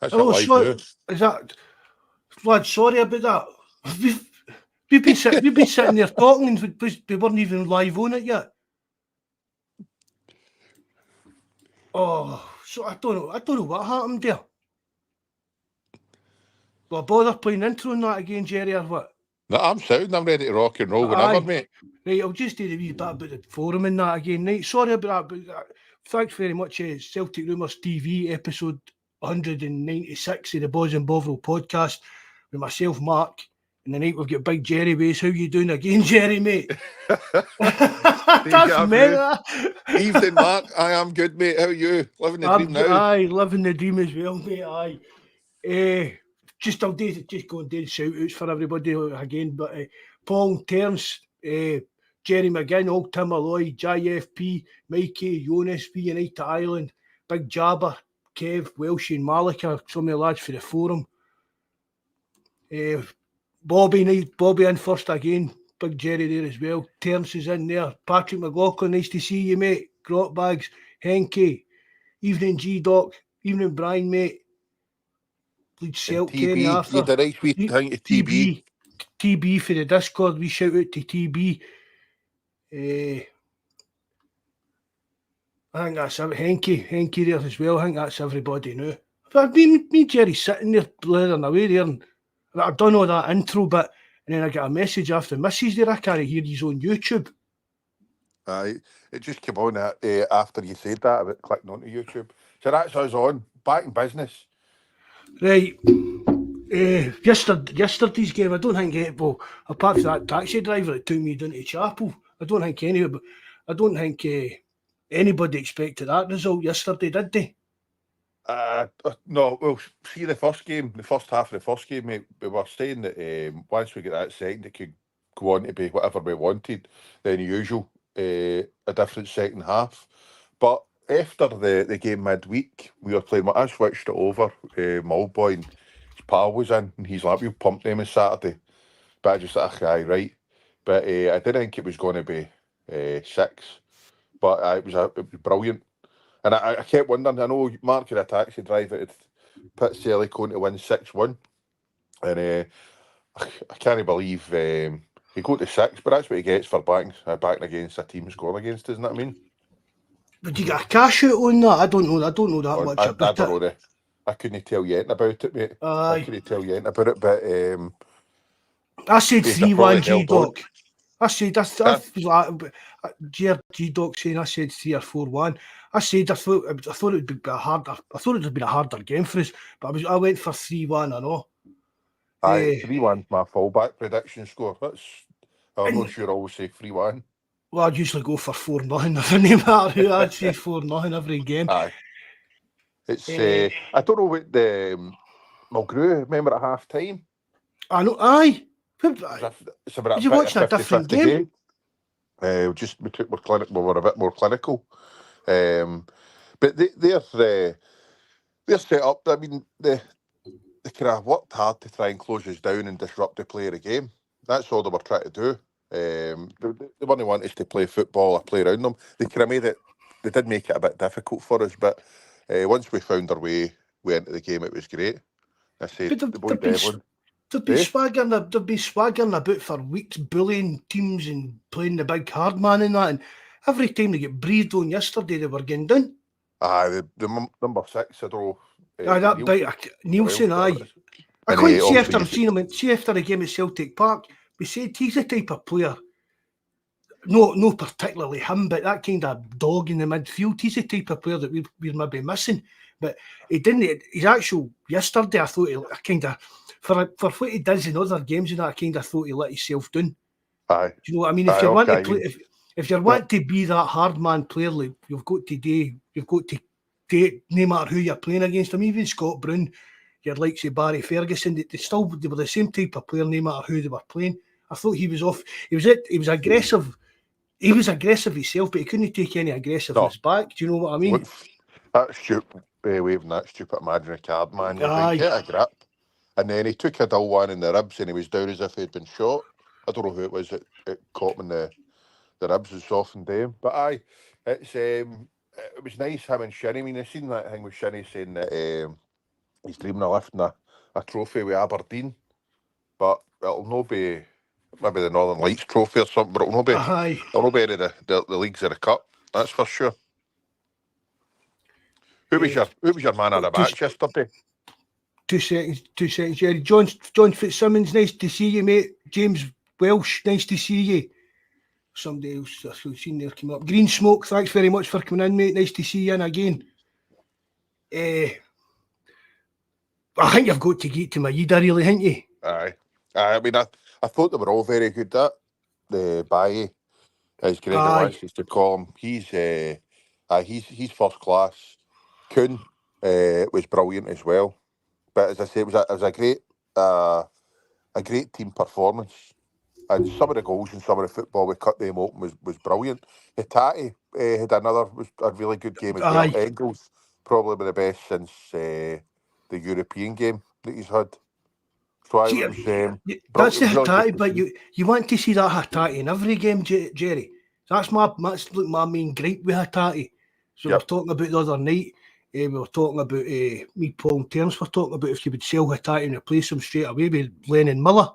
That's Oh, what live do. Is that, lad? Sorry about that. We've been sitting there talking, and we weren't even live on it yet. Oh, so I don't know what happened there. Well, bother playing intro on that again, Jerry, or what? No, I'm sound. I'm ready to rock and roll whenever, mate. Right, I'll just do the wee bit about the forum and that again. Right, sorry about that, but thanks very much. Celtic Rumours TV episode 196 of the Bawz and Bovril podcast with myself, Mark. And tonight we've got Big Jerry Ways. How you doing again, Jerry, mate? That's mega. Evening, Mark. I am good, mate. How are you? Living the dream now? Aye, living the dream as well, mate. Aye. Just go and do the shout outs for everybody again. But Paul, Terence, Jerry McGinn, Old Tim Alloy, JFP, Mikey, Jonas, V United Ireland, Big Jabber, Kev, Welsh, and Malika, some of the lads for the forum. Bobby in first again. Big Jerry there as well. Terence is in there. Patrick McLaughlin, nice to see you, mate. Grot Bags, Henke, evening G-Doc, evening Brian, mate. Leeds Celtic, Kenny Arthur. You did a nice wee thing to TB. TB for the Discord. We shout out to TB. I think that's Henke there as well. I think that's everybody now. But me Jerry sitting there blathering away there, and I've done all that intro bit, and then I get a message after Mrs. there. I can't hear you on YouTube. Aye, it just came on after you said that about clicking onto YouTube. So that's us on back in business. Right. Yesterday's game, I don't think apart from that taxi driver that took me down to Chapel, I don't think anybody expected that result yesterday, did they? No, well, see the first half of the first game, mate, we were saying that once we get that second, it could go on to be whatever we wanted, then usual, a different second half. But after the game midweek, we were playing, I switched it over, my old boy, and his pal was in, and he's like, we'll pump them on Saturday. But I just thought, aye, right. But I didn't think it was going to be 6, but it was brilliant. And I kept wondering, I know Mark had a taxi driver at Pit Sellicone to win 6-1. And I can't believe he got to 6, but that's what he gets for backing against a team scoring against, isn't that what I mean? But you got a cash out on that? I don't know that much about I don't know. I couldn't tell you anything about it, mate. Aye. I couldn't tell you anything about it, but I said 3-1 G-Doc. I said that's like G-Doc saying I said 3 or 4-1. I said I thought it would be a harder game for us, but I went for 3-1. I know. Aye, 3-1 my fallback prediction score. I'm not sure I always say 3-1. Well, I'd usually go for 4-0. It doesn't matter who. I'd say 4-0 every game. Aye. It's I don't know what the Mulgrew, remember at half time? I know. Aye. Did you watch a different game? We were a bit more clinical. But they're set up. I mean, they kind of worked hard to try and close us down and disrupt the play of the game. That's all they were trying to do. They weren't wanting us to play football or play around them. They kind of made it. They did make it a bit difficult for us, but once we found our way into the game, it was great. I said, they've been swaggering about for weeks, bullying teams and playing the big hard man and that. And every time they get breathed on yesterday, they were getting done. Aye, the number 6, I don't know. Nielsen, aye. I couldn't see after I've seen him. See after the game at Celtic Park, we said he's the type of player. No, particularly him, but that kind of dog in the midfield. He's the type of player that we're maybe missing. But he didn't. His actual yesterday, I thought he kind of for what he does in other games and that, I kind of thought he let himself down. Aye. Do you know what I mean? If you want to play, if you want to be that hard man player, like you've got to no matter who you're playing against. I mean, even Scott Brown, your likes of Barry Ferguson, they were the same type of player, no matter who they were playing. I thought he was off. He was aggressive. He was aggressive himself, but he couldn't take any aggressiveness back. Do you know what I mean? That stupid waving that stupid imaginary card, man. Like, get a grip. And then he took a dull one in the ribs, and he was down as if he'd been shot. I don't know who it was that caught him in the ribs and softened him. But aye, it was nice him and Shinny. I mean, I seen that thing with Shinny saying that he's dreaming of lifting a trophy with Aberdeen, but it'll not be maybe the Northern Lights trophy or something, but it'll not be any of the leagues of the cup. That's for sure. Who was your man of the match yesterday? 2 seconds, Jerry. John Fitzsimmons, nice to see you, mate. James Welsh, nice to see you. Somebody else I've seen there come up. Green Smoke, thanks very much for coming in, mate. Nice to see you in again. I think you've got to get to Maeda, really, haven't you? Aye. I mean, I thought they were all very good. That the Baye, as Gregor wants us to call him, he's first class. Kuhn was brilliant as well. But as I say, it was a great team performance. And some of the goals and some of the football we cut them open was brilliant. Hitati had was a really good game as well. Engels probably been the best since the European game that he's had. So that's the Hitati, but you want to see that Hitati in every game, Jerry. That's my main gripe with Hitati. So we're talking about the other night. We were talking about me, Paul and Terence were talking about if you would sell Hitati and replace him straight away with Lennon Miller.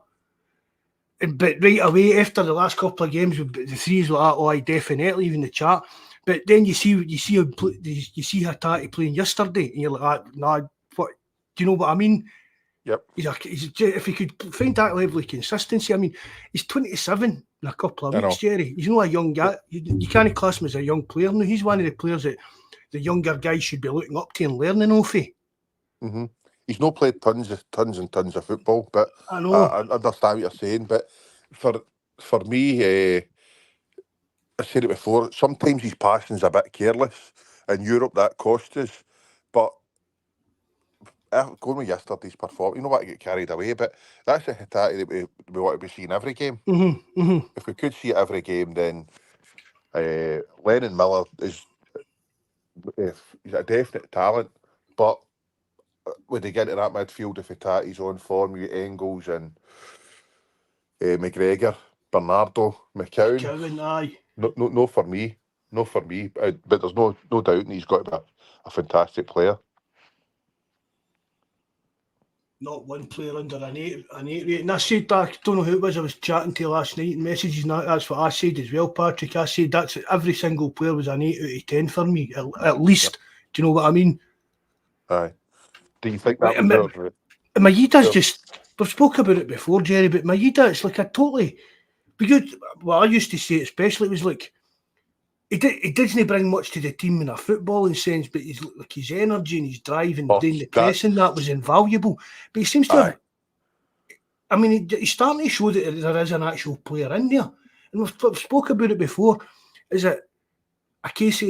But right away, after the last couple of games, the threes were like, oh, definitely, even the chat. But then you see Hitati playing yesterday, and you're like, nah, what? Do you know what I mean? Yep. If he could find that level of consistency, I mean, he's 27 in a couple of weeks, Jerry. He's not a young guy. You can't class him as a young player. No, he's one of the players that the younger guys should be looking up to and learning off of. Mm-hmm. He's not played tons and tons of football, but I know. I understand what you're saying. But for me, I said it before, sometimes his passing's a bit careless. In Europe, that cost us. But going with yesterday's performance, you know what, I get carried away, but that's a Hitati that we want to be seeing every game. Mm-hmm, mm-hmm. If we could see it every game, then Lennon Miller he's a definite talent, but when they get into that midfield, if Hitati's on form, you Engels and McGregor, Bernardo, McCowan. Aye. No for me. But there's no doubt he's got to be a fantastic player. Not one player under an 8 rate. And I said that, I don't know who it was I was chatting to last night in messages, and that's what I said as well, Patrick. I said that's every single player was an 8 out of 10 for me, at least. Yep. Do you know what I mean? Aye. Do you think that was Maeda's just, we've spoken about it before, Jerry, but Maeda, it's like a totally, because, well, I used to say, especially, it was like, he doesn't bring much to the team in a footballing sense, but he's like his energy and his drive and doing the pressing, that was invaluable. But he seems to have, I mean, he's starting to show that there is an actual player in there. And we've spoken about it before. Is it a case of,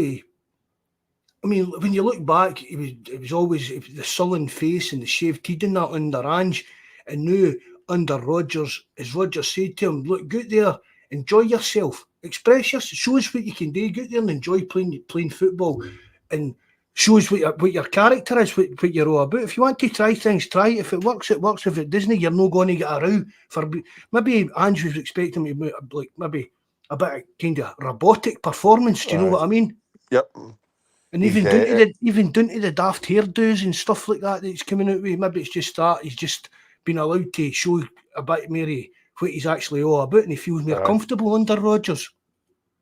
I mean, when you look back, it was always the sullen face and the shaved head and that under Ange. And now under Rodgers, as Rodgers said to him, look, go out there, enjoy yourself. Express yourself, show us what you can do. Go out there and enjoy playing football, and show us what your character is, what you're all about. If you want to try things, try it. If it works, it works. If it doesn't, you're not going to get a row. Maybe Ange was expecting like maybe a bit of kind of robotic performance. Do you know what I mean? Yep. And even down to the daft hairdos and stuff like that that's coming out with. Maybe it's just that he's just been allowed to show a bit more what he's actually all about, and he feels more comfortable under Rodgers.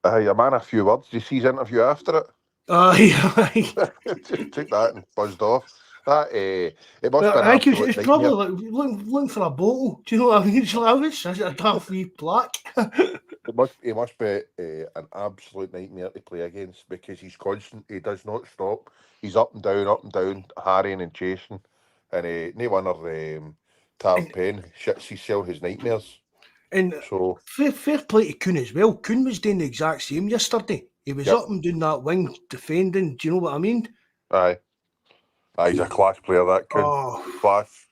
A man of few words. Did you see his interview after it? Aye. Just took that and buzzed off. That it must have been. I think it's probably like looking for a bottle. Do you know what I mean? It's like, is it a damn free plaque? It must be an absolute nightmare to play against, because he's constant. He does not stop. He's up and down, harrying and chasing, and no wonder Tav Penn shits his cell his nightmares. And so fair play to Kuhn as well. Kuhn was doing the exact same yesterday. He was up and doing that wing defending. Do you know what I mean? Aye, he's a class player, that Kuhn. Class.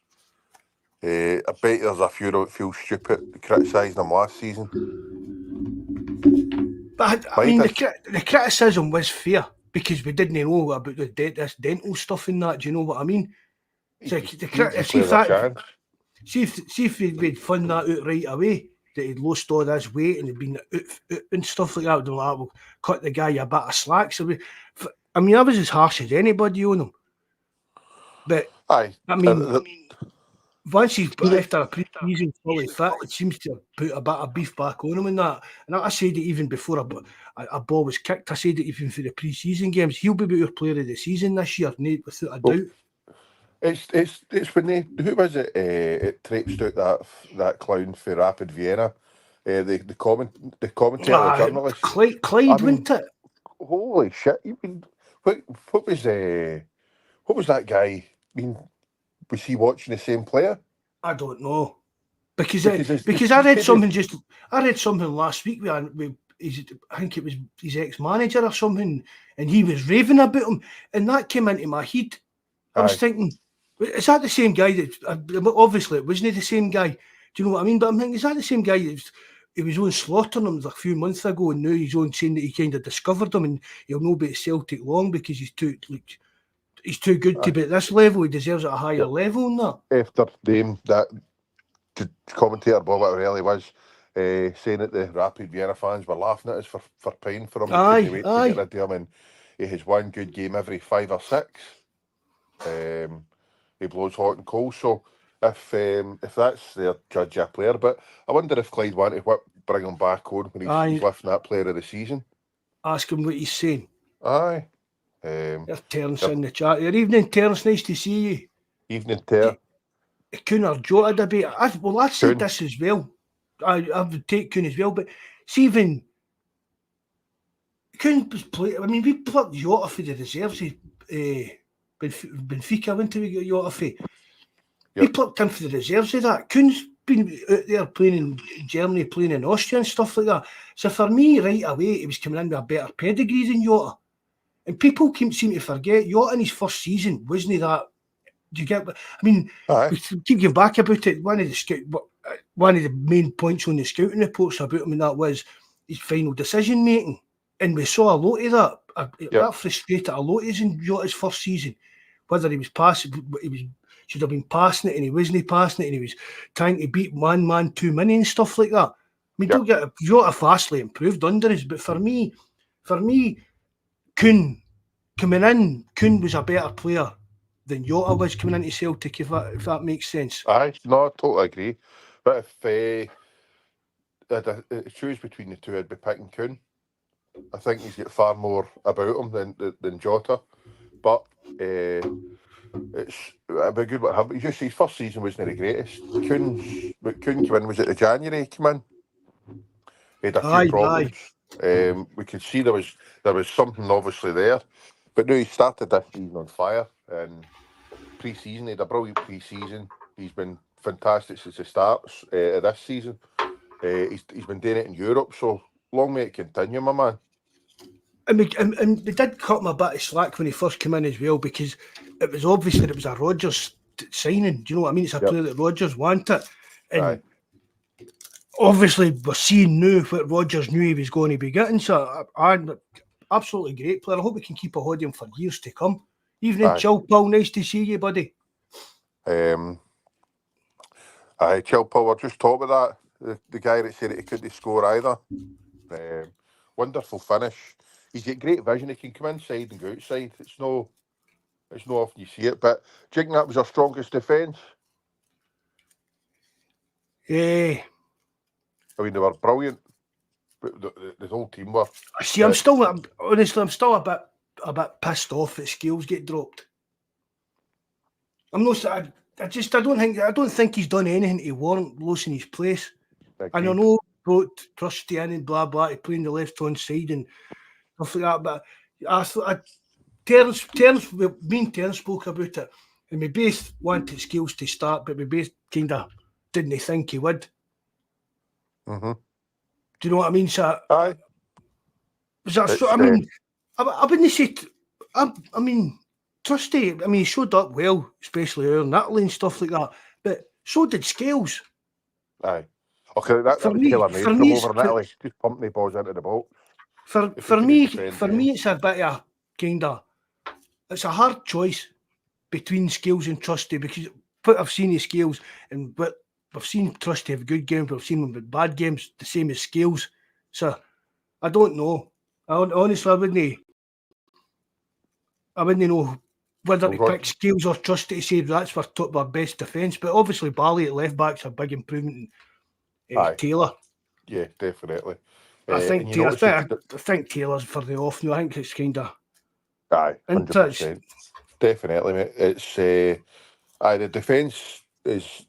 I bet there's a few that feel stupid criticising him last season. But I mean, the criticism was fair, because we didn't know about this dental stuff and that. Do you know what I mean? See if we'd found that out right away, that he'd lost all this weight and he'd been and stuff like that, we'd like, we'll cut the guy a bit of slack. So I mean, I was as harsh as anybody on him. But Aye. I mean, once he's after a pre-season fully fit, it seems to have put a bit of beef back on him and that. And I said it even before a ball was kicked. I said it even for the pre-season games. He'll be our player of the season this year, without a doubt. It's when they, who was it? It traipsed out that clown for Rapid Vienna. The commentator, the journalist. Clyde, wasn't it? Holy shit! You mean what was that guy? I mean, was he watching the same player? I don't know because I read something last week with I think it was his ex-manager or something, and he was raving about him, and that came into my head. I was thinking, is that the same guy that obviously it wasn't the same guy? Do you know what I mean? But I'm thinking, is that the same guy that he was on slaughtering him a few months ago, and now he's on saying that he kind of discovered him and he'll not be at Celtic long because he's too good to be at this level. He deserves at a higher level than that. After that the commentator Bovril really was saying that the Rapid Vienna fans were laughing at us for paying for him. They couldn't wait to get rid of him, and he has one good game every 5 or 6. He blows hot and cold. So if that's their judge of a player, but I wonder if Clyde wanted to bring him back on when he's lifting that player of the season. Ask him what he's saying. Aye. There's Terence in the chat. Good evening, Terence. Nice to see you. Evening, Ter. Kuhn or Jota debate. I said this as well. I would take Kuhn as well, but see, even Kuhn was playing. I mean, we plucked Jota for the reserves. Benfica went to get Jota for. We plucked him for the reserves of that. Kuhn's been out there playing in Germany, playing in Austria and stuff like that. So for me, right away, he was coming in with a better pedigree than Jota. And people seem to forget, Jota in his first season wasn't that. Do you get? I mean, we keep going back about it. One of the main points on the scouting reports about him, and that was his final decision making. And we saw a lot of that. That frustrated a lot of us in Jota's first season. Whether he was passing, should have been passing it, and he wasn't passing it, and he was trying to beat man too many and stuff like that. I mean, don't get Jota vastly improved under us, but for me, Kuhn coming in, Kuhn was a better player than Jota was coming into Celtic, if that makes sense. Aye, no, I totally agree. But if I choose between the two, I'd be picking Kuhn. I think he's got far more about him than Jota. But it's a bit good what happened. Just his first season wasn't the greatest. Kuhn came in, was it the January he came in? He had a few problems. We could see there was something obviously there. But now he started this season on fire, and pre-season, he had a brilliant pre-season. He's been fantastic since the start of this season. He's been doing it in Europe, so long may it continue, my man. And we did cut him a bit of slack when he first came in as well, because it was obvious that it was a Rodgers signing. Do you know what I mean? It's a player that Rodgers wanted. And obviously we're seeing now what Rodgers knew he was going to be getting. So I'm absolutely great player. I hope we can keep a hold of him for years to come. Evening, Chill Paul. Nice to see you, buddy. Chill Paul, we're just talking about that. The guy that said that he couldn't score either. Wonderful finish. He's got great vision. He can come inside and go outside. It's no often you see it. But do you think that was our strongest defence? Yeah. I mean, they were brilliant. The whole team were. See, I'm still a bit pissed off that Scales get dropped. I don't think he's done anything to warrant losing his place. And I know brought Trusty in and blah blah to play on the left hand side and stuff like that, but I thought Terence spoke about it, and we both wanted Scales to start, but we both kind of didn't think he would. Mm-hmm. Do you know what I mean? So, aye. I wouldn't say. I mean, Trusty. I mean, he showed up well, especially early in Italy and stuff like that. But so did Scales. Aye. Okay, that was tailor-made from over in Italy. Just pumping the balls into the boat. For me, it's a bit of it's a hard choice between Scales and Trusty, because what I've seen is Scales, and what we've seen Trusty have good games, we've seen him with bad games, the same as Scales. So I don't know. Honestly, I wouldn't know whether to pick Scales or Trusty to say that's our best defence. But obviously, Bally at left back's a big improvement in Taylor. Yeah, definitely. I think Taylor's for the off now. I think it's kind of 100%. Definitely, mate. It's the defence it's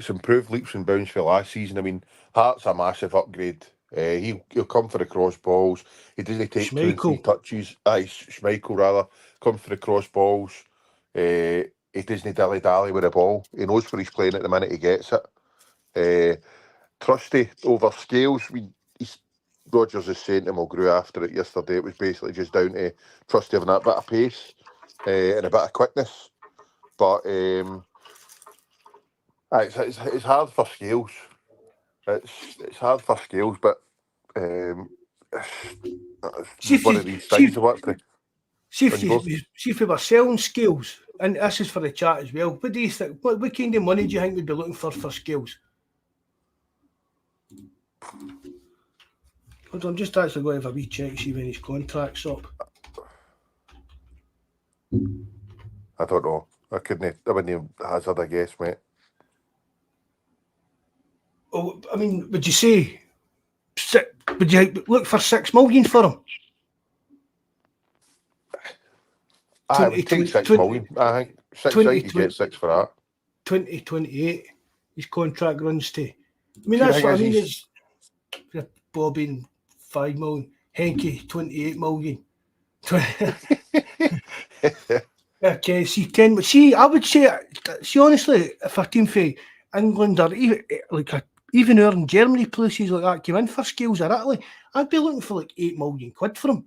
improved leaps and bounds for last season. I mean, Hart's a massive upgrade. He'll come for the cross balls. He doesn't take 2 and 3 touches. Schmeichel rather comes for the cross balls. He doesn't dilly dally with the ball. He knows where he's playing at the minute he gets it. Trusty over Scales. Rodgers is saying to him, "I'll grew after it yesterday." It was basically just down to Trusty having that bit of pace and a bit of quickness. But it's hard for Scales. It's hard for Scales, but it's one of these things. See if we were selling Scales, and this is for the chat as well. What do you think? What kind of money do you think we'd be looking for Scales? Hold on, I'm just actually going to have a wee check, see when his contract's up. I don't know. I wouldn't even hazard a guess, mate. Oh, I mean, would you say, would you look for 6 million for him? I would take 6 million. I think 6 you get 6 for that. 2028, his contract runs to. I mean, that's what I mean. It's Bobby 5 million, Henke 28 million. Okay, see 10. See, I would say, honestly, if a team for England or even our in Germany places like that came in for Scales or Italy, I'd be looking for like 8 million quid for him.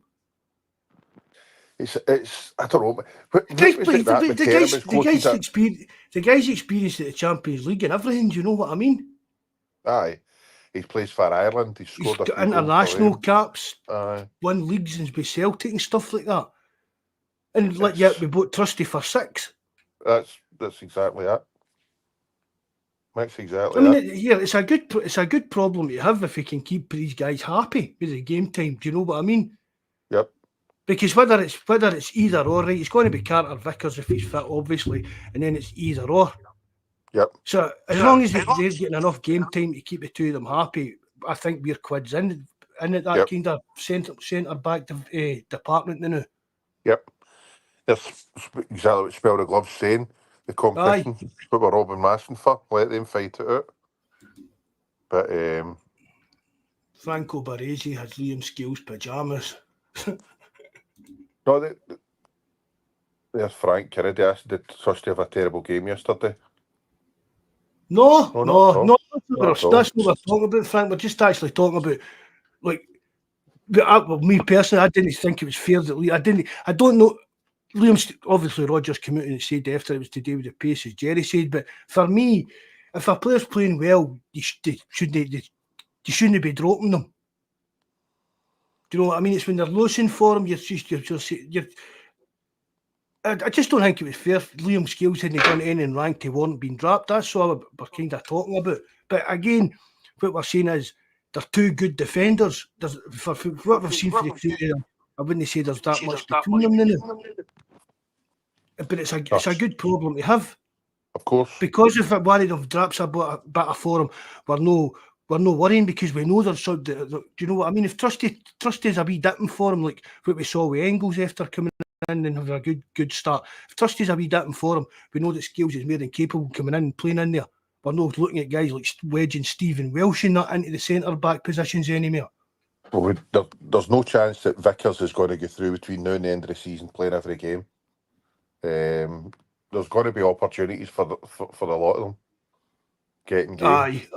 It's I don't know. The guy's experienced at the Champions League and everything. Do you know what I mean? Aye. He plays for Ireland. He's got international caps, won leagues and with Celtic and stuff like that. And we bought Trusty for 6. That's exactly that. That's exactly. It's a good problem to have if you can keep these guys happy with the game time. Do you know what I mean? Yep. Because whether it's either or, right? It's going to be Carter Vickers if he's fit, obviously, and then it's either or. Yep. So as long as they're getting enough game time to keep the two of them happy, I think we're quids in at that kind of centre back department now. Yep. That's exactly what Spell the Glove's saying. The competition. That's what we're robbing Masson for. Let them fight it out. But Franco Baresi has Liam Scales pyjamas. No, there's Frank Kennedy. Did Trusty have a terrible game yesterday? No, that's not what we're talking about, Frank. We're just actually talking about, me personally, I didn't think it was fair that I don't know. Liam, obviously, Rodgers came out and said after it was to do with the pace, as Jerry said. But for me, if a player's playing well, you shouldn't be dropping them. Do you know what I mean? It's when they're losing for him, I just don't think it was fair. Liam Scales hadn't done anything wrong to warrant being dropped. That's all we're kind of talking about. But again, what we're saying is they're two good defenders. For what we've seen for the two of them, I wouldn't say there's that much between them now. But it's a good problem to have. Of course. Because if one of them drops a bit of form, we're no worrying because we know there's some. Do you know what I mean? If Trusty's a wee dipping for him, like what we saw with Engels after coming in and having a good start. If Trusty's a wee dipping for him, we know that Scales is more than capable of coming in and playing in there. We're not looking at guys like wedging Stephen Welsh and that into the centre back positions anymore. Well, there's no chance that Vickers is going to go through between now and the end of the season playing every game. There's going to be opportunities for the lot of them getting games.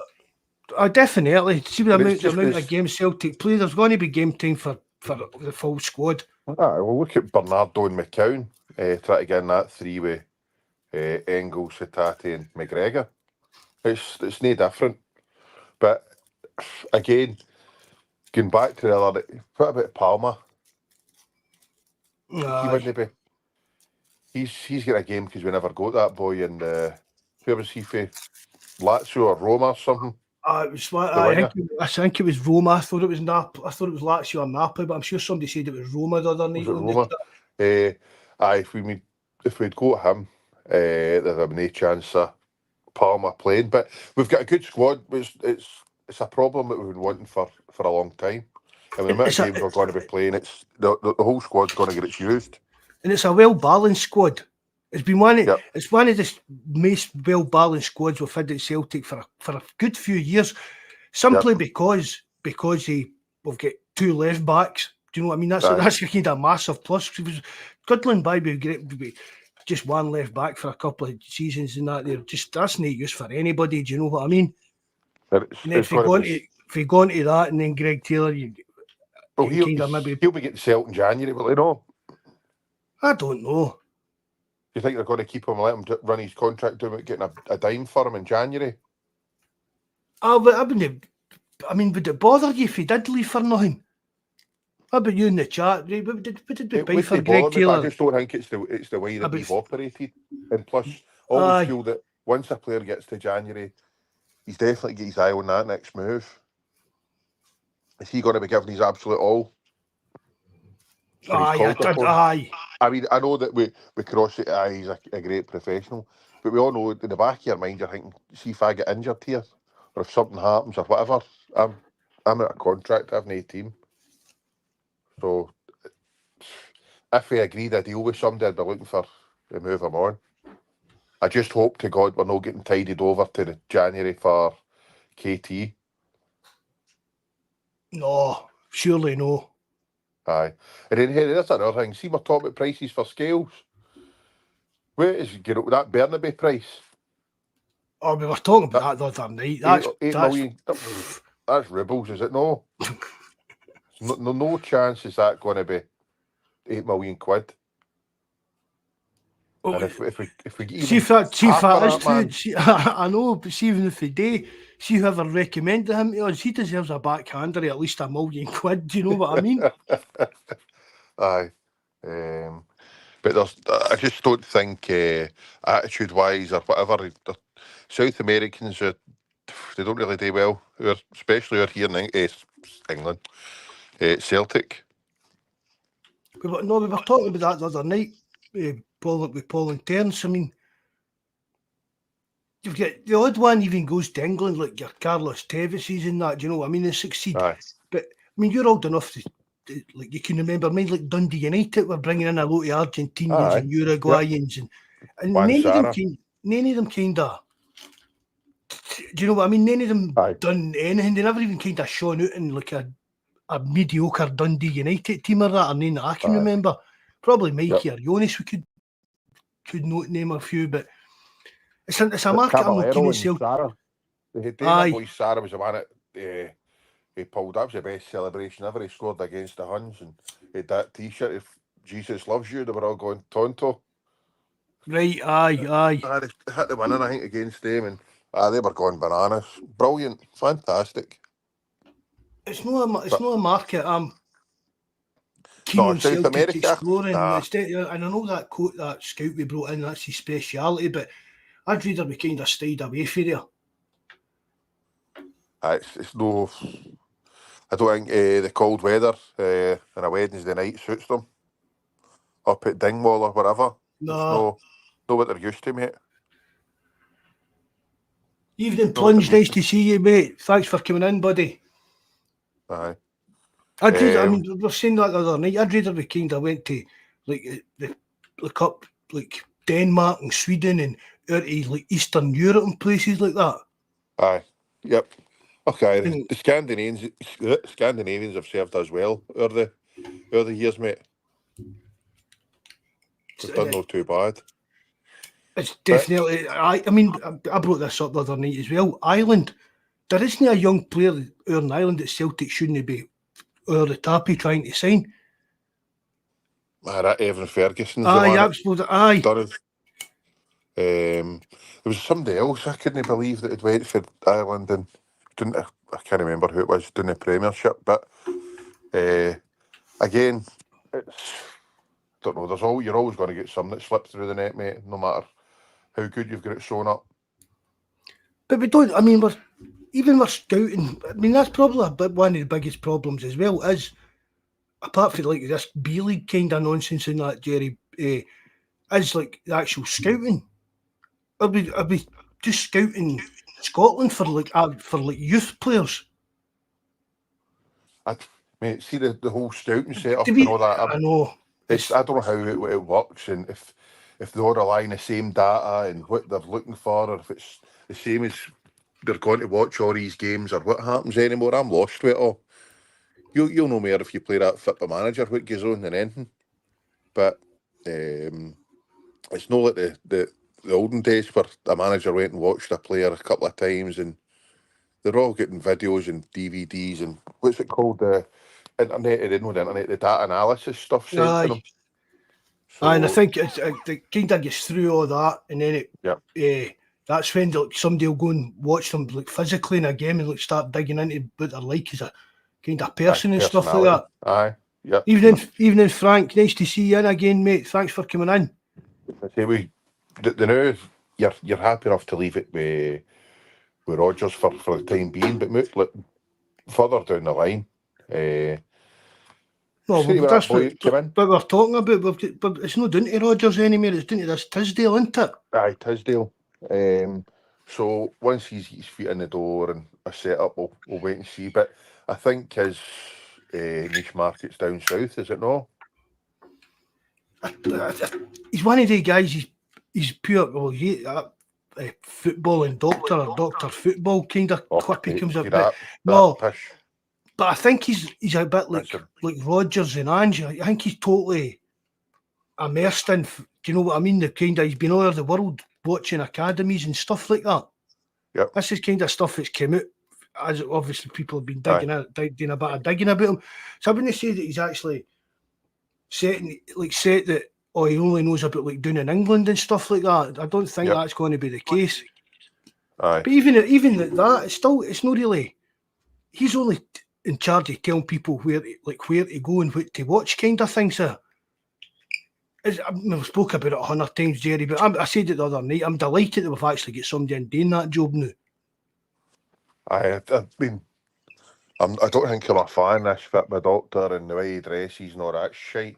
Definitely. See the amount of games Celtic play, there's going to be game time for the full squad. Well, look at Bernardo and McCown try to get in that 3 with Engels, Hatate and McGregor. It's no different. But again, going back to the other, what about Palmer? He wouldn't be. He's got a game because we never got that boy in where was he for? Lazio or Roma or something? I think it was Roma. I thought it was Napoli. I thought it was Lazio or Napoli, but I'm sure somebody said it was Roma the other night. Was it Roma? we'd go to him, there'd have no chance of Palmer playing. But we've got a good squad. It's a problem that we've been wanting for a long time. And the amount of games we're going to be playing, it's the whole squad's going to get its used. And it's a well balanced squad. It's been one of Yep. it's one of the most well balanced squads we've had at Celtic for a good few years. Simply because we've got two left backs. Do you know what I mean? That's a kind of massive plus. Goodland by be great. Just one left back for a couple of seasons and that's no use for anybody. Do you know what I mean? If you go into that and then Greg Taylor, he'll be getting sold in January, will he not? I don't know. Do you think they're going to keep him and let him run his contract without getting a dime for him in January? Would it bother you if he did leave for nothing? How about you in the chat? Would it be for Greg Taylor? I just don't think it's the way that we've operated. And plus, I always feel that once a player gets to January, he's definitely got his eye on that next move. Is he going to be giving his absolute all? Aye. I mean, I know that we cross it. He's a great professional, but we all know in the back of your mind, you're thinking, see if I get injured here, or if something happens, or whatever, I'm out of contract. I have no team. So, if we agreed a deal with somebody, I'd be looking to move him on. I just hope to God we're not getting tidied over to the January for KT. No, surely no. Aye. And then that's another thing. See, we're talking about prices for scales. Where is that Burnaby price? Oh, we were talking about that the other night. That's 8 million. That's ribbles, is it no? No chance is that going to be 8 million quid. Oh, and if we get see if that is true. I know, but see, even if they do, see whoever recommended him to us, he deserves a backhander of at least £1 million. Do you know what I mean? Aye. But I just don't think attitude-wise or whatever, South Americans, they don't really do well, especially here in England. Celtic. We were talking about that the other night with Paul and Terence. I mean, you've got the odd one even goes to England, like your Carlos Teveses and that, do you know what I mean? They succeed. Aye. But, I mean, you're old enough to like, you can remember, I mean, like Dundee United were bringing in a lot of Argentinians and Uruguayans, and none of them kind of, do you know what I mean? None of them done anything. They never even kind of shone out in like a mediocre Dundee United team or that, or none that I can remember. Probably Mikey or Jonas, we could name a few, but it's a market I'm looking at. Sarah. That boy Sarah was the one that he pulled up. It was the best celebration ever. He scored against the Huns and he had that t-shirt, if Jesus loves you, they were all going Tonto. Right, aye. They hit the winner, I think, against them, and they were going bananas. Brilliant, fantastic. It's not a market I'm keen on Celtic exploring. And I know that scout we brought in, that's his speciality, but I'd rather we kind of stayed away from there. It's no... I don't think the cold weather on a Wednesday night suits them. Up at Dingwall or whatever. No. Know what they're used to, mate. Evening Plunge, nice to see you, mate. Thanks for coming in, buddy. Aye. I mean, we were saying that the other night. I'd rather we kind of went to look up like Denmark and Sweden and out to like Eastern Europe and places like that. Aye. Yep. Okay. The Scandinavians have served us well over the years, mate. We've done not too bad. It's definitely. I mean, I brought this up the other night as well. Ireland. There isn't a young player out in Ireland that Celtic shouldn't be over the tappy trying to sign. That Evan Ferguson's aye. There was somebody else I couldn't believe that had went for Ireland and I can't remember who it was doing the Premiership, but again, it's don't know. You're always going to get some that slip through the net, mate. No matter how good you've got it sewn up. But we don't. I mean, we're scouting. I mean, that's probably one of the biggest problems as well. Is apart from like this B League kind of nonsense and that, Jerry. is like the actual scouting. Are we just scouting Scotland for youth players? Mate, see the whole scouting setup To be, and all that. I know. I don't know how it works, and if they're all relying the same data and what they're looking for, or if it's the same as they're going to watch all these games, or what happens anymore. I'm lost with it all. You'll know more if you play that Football Manager, what goes on than anything. But it's not like the olden days where a manager went and watched a player a couple of times, and they're all getting videos and DVDs and what's it called, the internet, the internet, the data analysis stuff sent to them. So, and I think it kind of gets through all that, and then that's when somebody will go and watch them like physically in a game and like start digging into what they're like as a kind of person and stuff like that. Aye, yeah. Evening, Frank. Nice to see you in again, mate. Thanks for coming in. I say the now you're happy enough to leave it with Rodgers for the time being, but look further down the line. Well, that's what we're talking about. But it's not down to Rodgers anymore. It's down to this Tisdale, isn't it? Aye, Tisdale. So once he's got his feet in the door and a setup, we'll wait and see. But I think his niche market's down south, is it not? He's one of the guys. He's pure. Well, footballing doctor or doctor football kind of clip. He comes up. But I think he's a bit like Rodgers and Ange. I think he's totally immersed in. Do you know what I mean? The kind of he's been all over the world watching academies and stuff like that. Yeah, this is kind of stuff that's come out. As obviously people have been doing a bit of digging about him. So I wouldn't say that he's actually set that. Oh, he only knows about like doing in England and stuff like that. I don't think that's going to be the case. Aye. But even at that, it's not really. He's only in charge of telling people where to go and what to watch, kind of thing. So I've spoke about it 100 times, Jerry. But I said it the other night. I'm delighted that we've actually got somebody in doing that job now. I mean, I don't think I'm a fan of this fit my doctor and the way he dresses and all that shite.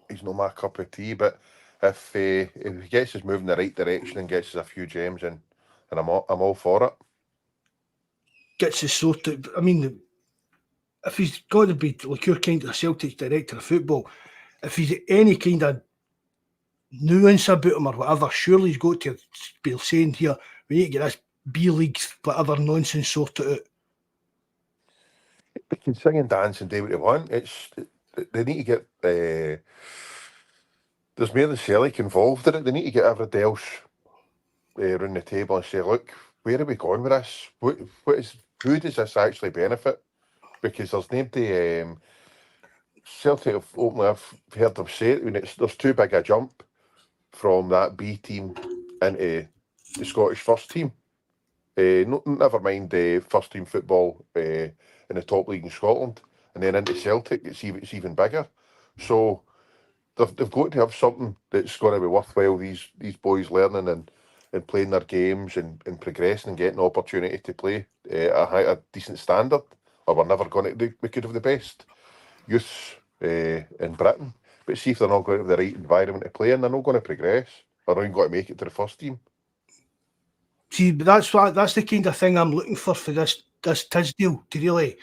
He's not my cup of tea. But if he gets us moving in the right direction and gets us a few gems in, and I'm all for it. Gets us sorted. I mean, if he's got to be like your kind of Celtic director of football, if he's any kind of nuance about him or whatever, surely he's got to be saying here, we need to get this B-League, whatever nonsense sorted out. They can sing and dance and do what they want. They need to get there's more than Celtic involved in it. They need to get everybody else around the table and say, look, where are we going with this? Who does this actually benefit? Because there's nobody. Celtic have openly, I've heard them say it, there's too big a jump from that B team into the Scottish first team. Never mind the first team football in the top league in Scotland, and then into Celtic, it's even bigger. So they've got to have something that's going to be worthwhile. These boys learning and playing their games and progressing and getting an opportunity to play at a decent standard, or we're never going to do. We could have the best youths in Britain, but see if they're not going to have the right environment to play in, they're not going to progress. They're not going to make it to the first team. See, that's the kind of thing I'm looking for this Tisdale to really.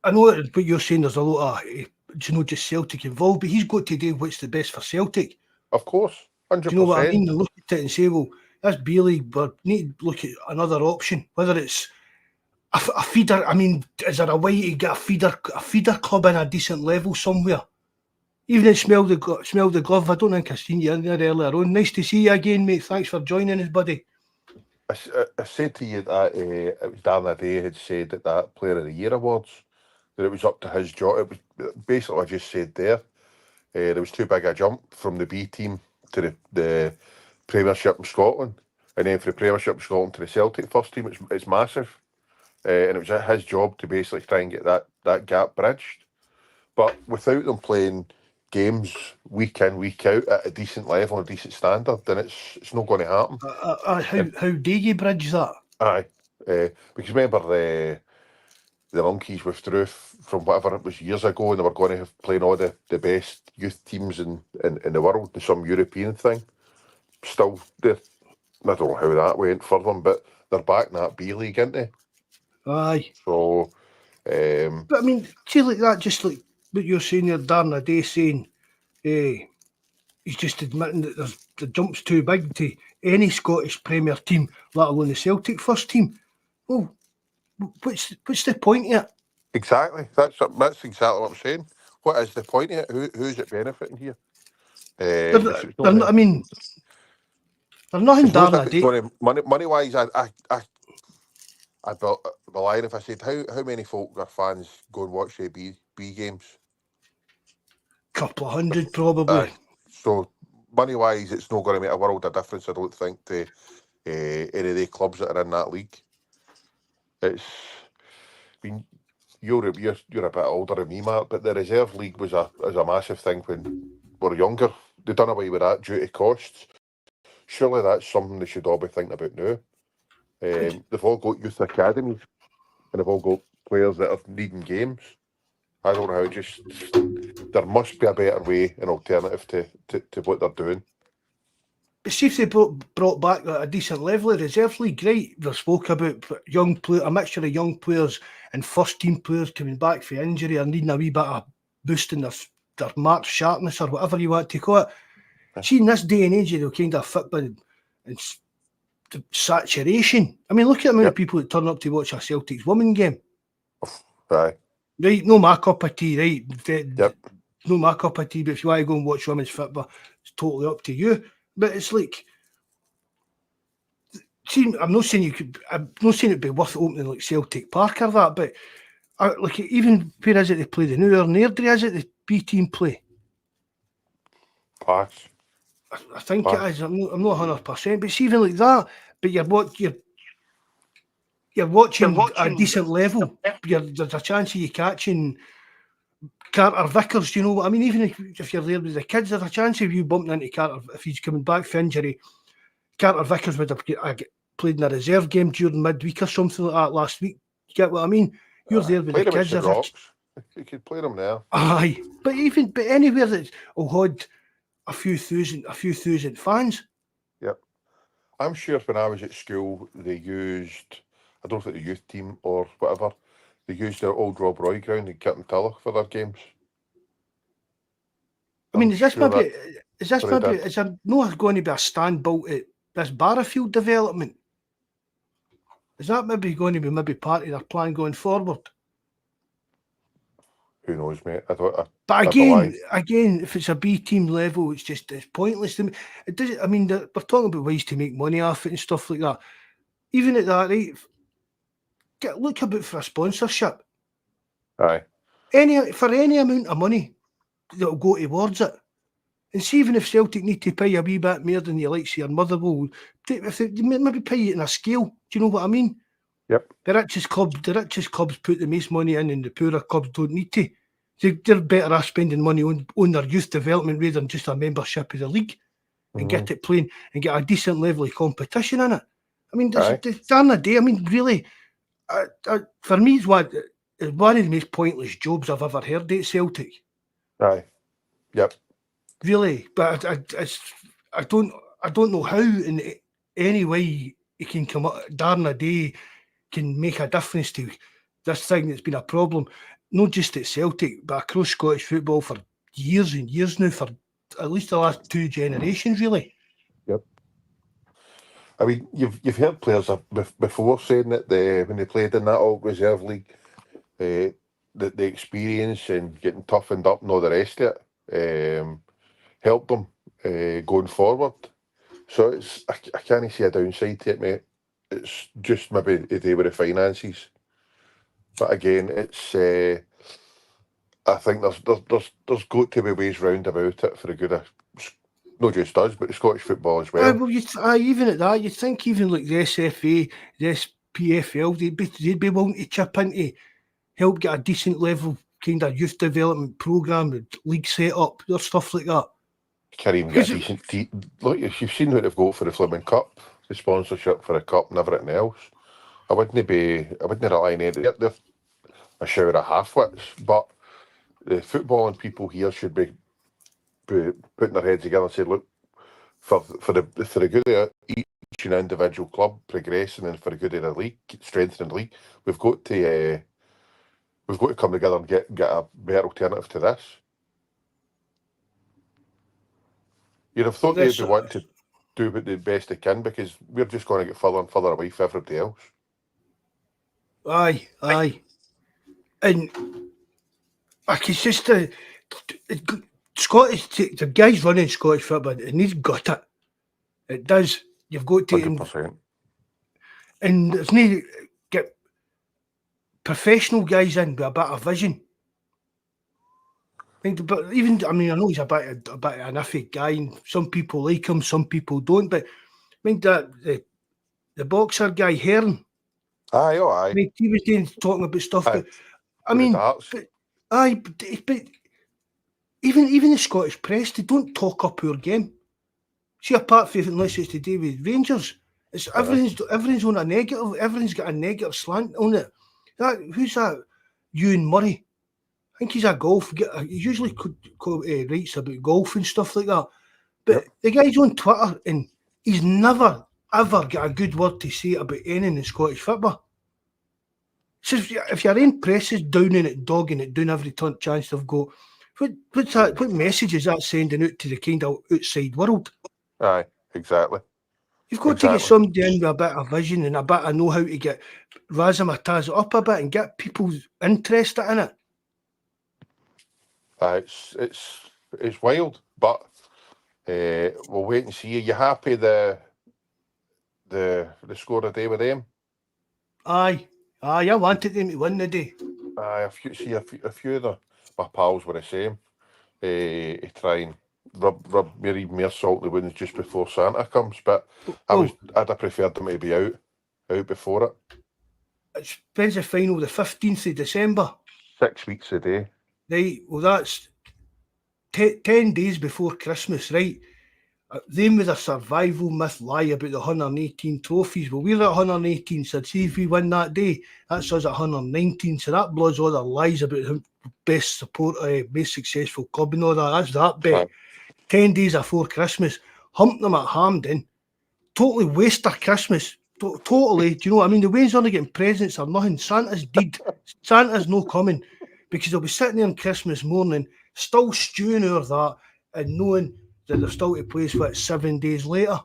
I know what you're saying. There's a lot of just Celtic involved, but he's got to do what's the best for Celtic. Of course, 100%. Do you know what I mean? And look at it and say, well, that's B-League, but need to look at another option, whether it's a feeder. I mean, is there a way to get a feeder club in a decent level somewhere? Even in Smell the Glove, I don't think I've seen you in there earlier on. Nice to see you again, mate. Thanks for joining us, buddy. I said to you that it was Darren Day had said that Player of the Year awards, that it was up to his job. It was basically what I just said there. There was too big a jump from the B team to the Premiership in Scotland, and then from the Premiership in Scotland to the Celtic first team, it's massive. And it was his job to basically try and get that gap bridged. But without them playing games week in, week out at a decent level, a decent standard, then it's not going to happen. How do you bridge that? Aye, because remember the monkeys withdrew from whatever it was years ago, and they were going to have playing all the best youth teams in the world, some European thing. Still, I don't know how that went for them, but they're back in that B League, aren't they? Aye. So, but I mean, see, like that, just like what you're saying there, Darren, a day saying, he's just admitting that the jump's too big to any Scottish Premier team, let alone the Celtic first team. Well, what's the point of it? Exactly. That's exactly what I'm saying. What is the point of it? Who's it benefiting here? I mean, there's nothing Darren a day. Money wise, I'd be lying if I said how many folk are fans go and watch the B games. Couple of hundred probably. So money wise, it's not going to make a world of difference, I don't think, to any of the clubs that are in that league. It's, I mean, you're a bit older than me, Mark, but the reserve league was a massive thing when we were younger. They done away with that due to costs. Surely that's something they should all be thinking about now. They've all got youth academies, and they've all got players that are needing games. I don't know how. There must be a better way, an alternative to what they're doing. But see if they brought back a decent level of reserve league, great. They spoke about a mixture of young players and first team players coming back for injury or needing a wee bit of boosting their mark sharpness or whatever you want to call it. See, in this day and age, they'll kind of fit and the saturation. I mean, look at the amount of people that turn up to watch a Celtics women game. Aye. Right, no my cup of tea, right? No my cup of tea, but if you want to go and watch women's football, it's totally up to you. But it's like, see, I'm not saying it'd be worth opening like Celtic Park or that, but like even where is it they play the New Year? Airdrie, is it the B team play? Pass. I think it is. I'm not 100%, but it's even like that. But you're watching a decent level. There's a chance of you catching Carter Vickers. Do you know what I mean? Even if you're there with the kids, there's a chance of you bumping into Carter if he's coming back for injury. Carter Vickers would have played in a reserve game during midweek or something like that last week. You get what I mean? You're there with the kids. You could play them now. Aye, but anywhere that's had a few thousand fans. Yep. I'm sure when I was at school, they used, I don't think the youth team or whatever, they used their old Rob Roy ground in Kirkentilla for their games. I mean, is there not going to be a stand built at this Barrafield development? Is that maybe going to be part of their plan going forward? Who knows, mate? But again, if it's a B team level, it's pointless to me. It does. I mean, we're talking about ways to make money off it and stuff like that. Even at that, right? Look about for a sponsorship. Aye. For any amount of money that'll go towards it. And see, even if Celtic need to pay a wee bit more than you like, see your mother will, if they maybe pay it in a scale. Do you know what I mean? Yep. The richest clubs put the most money in, and the poorer clubs don't need to. They're better off spending money on their youth development rather than just a membership of the league and get it playing and get a decent level of competition in it. I mean, darn a day. I mean, really, for me, it's one of the most pointless jobs I've ever heard at Celtic. Aye. Yep. Really, but I don't know how in any way it can come up. Darn a day can make a difference to this thing that's been a problem, not just at Celtic, but across Scottish football for years and years now, for at least the last 2 generations, really. Yep. I mean, you've heard players before saying that when they played in that all reserve league, the experience and getting toughened up and all the rest of it helped them going forward. So I can't see a downside to it, mate. It's just maybe a day with the finances. But again, it's I think there's got to be ways round about it for the good of not just us, but the Scottish football as well. Well, even at that, you'd think even like the SFA, the SPFL, they'd be willing to chip in to help get a decent level kind of youth development programme, and league set up, or stuff like that. You can't even get a decent team. Look, if you've seen what they've got for the Fleming Cup, the sponsorship for a cup and everything else, I wouldn't rely on it. a shower of half-wits. But the footballing people here should be putting their heads together and say, look, for the good of each individual club progressing and for the good of the league, strengthening the league, we've got to come together and get a better alternative to this. You'd have thought they'd be wanting to do the best they can, because we're just going to get further and further away from everybody else. Aye. And it's just the guys running Scottish football, and he's got it. It does. You've got to 100%. And there's no get professional guys in with a bit of vision. But even, I know he's a bit of an iffy guy, and some people like him, some people don't. But that the boxer guy Hearn. Aye. He was talking about stuff, aye. But but even the Scottish press, they don't talk up our game. See, apart from unless it's to do with Rangers, it's everything's on a negative. Everything's got a negative slant on it. Who's that? Ewan Murray. I think he's a golf. He usually writes about golf and stuff like that. But the guy's on Twitter and he's never ever got a good word to say about anything in Scottish football. So if your own press is downing it, dogging it, doing every chance they've got, what's that? What message is that sending out to the kind of outside world? Aye, exactly. You've got to get somebody in with a bit of vision and a bit of know how to get razzmatazz it up a bit and get people interested in it. It's wild, but we'll wait and see. Are you happy the score of the day with them? Aye, I wanted them to win the day. Aye, a few of my pals were the same. To try and rub more salt in the wounds just before Santa comes, but I'd have preferred them to be out before it. When's the final? The 15th of December. 6 weeks a day. Right, well that's 10 days before Christmas, right? Them with a survival myth lie about the 118 trophies. Well, we're at 118, so see if we win that day, that's us at 119. So that blows all their lies about who best successful club and all that. That's that bet. Right. 10 days before Christmas, hump them at Hampden, totally waste their Christmas. Totally, do you know what I mean? The Waynes aren't getting presents or nothing. Santa's dead. Santa's no coming, because they'll be sitting there on Christmas morning, still stewing over that and knowing that they're still to play 7 days later.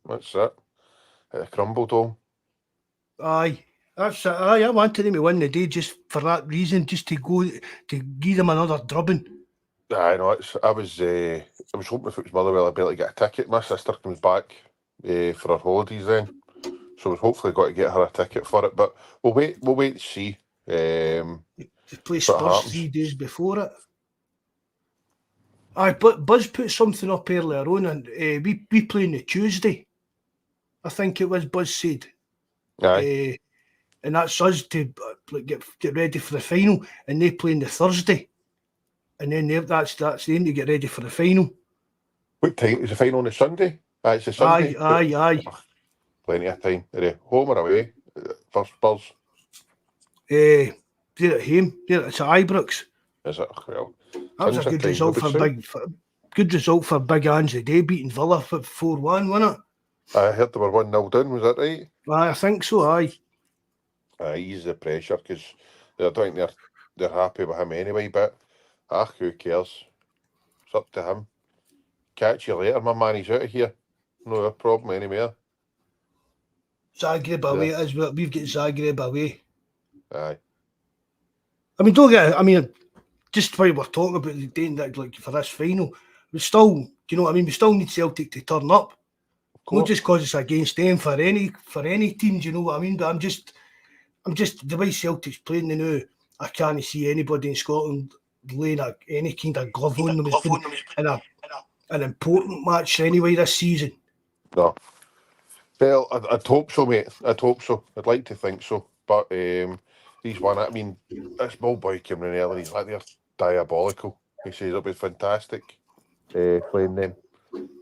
That's it. At the Crumble Dome. Aye. That's it. Aye, I wanted them to win the day just for that reason, just to go to give them another drubbing. I know. I was hoping if it was Motherwell I'd be able to get a ticket. My sister comes back for her holidays then, so we've hopefully got to get her a ticket for it. But we'll wait and see. They play Spurs 3 days before it. Aye, but Buzz put something up earlier on, and we play on the Tuesday. I think it was Buzz said. Aye. And that's us to get ready for the final, and they play on the Thursday. And then that's them to get ready for the final. What time is the final on a Sunday? It's a Sunday. Aye. Plenty of time. Are they home or away? First Spurs? They're at home. It's at Ibrox. Is it? Well, that was a good result for Big Ange today, beating Villa for 4-1, wasn't it? I heard they were 1-0 down. Was that right? I think so. Aye. Ease the pressure, because I don't think they're happy with him anyway. But who cares? It's up to him. Catch you later, my man. He's out of here. No a problem anymore. Zagreb away as well. We've got Zagreb away. Aye. Just while we're talking about the day that, like, for this final, we still, do you know what I mean? We still need Celtic to turn up. Not just because it's against them for any team, do you know what I mean? But I'm just the way Celtic's playing now, I can't see anybody in Scotland laying any kind of glove on them in an important match anyway this season. No. Well, I'd hope so, mate. I'd hope so. I'd like to think so. But he's won it. I mean, this ball boy came in early. He's like, they're diabolical. He says it'll be fantastic playing them.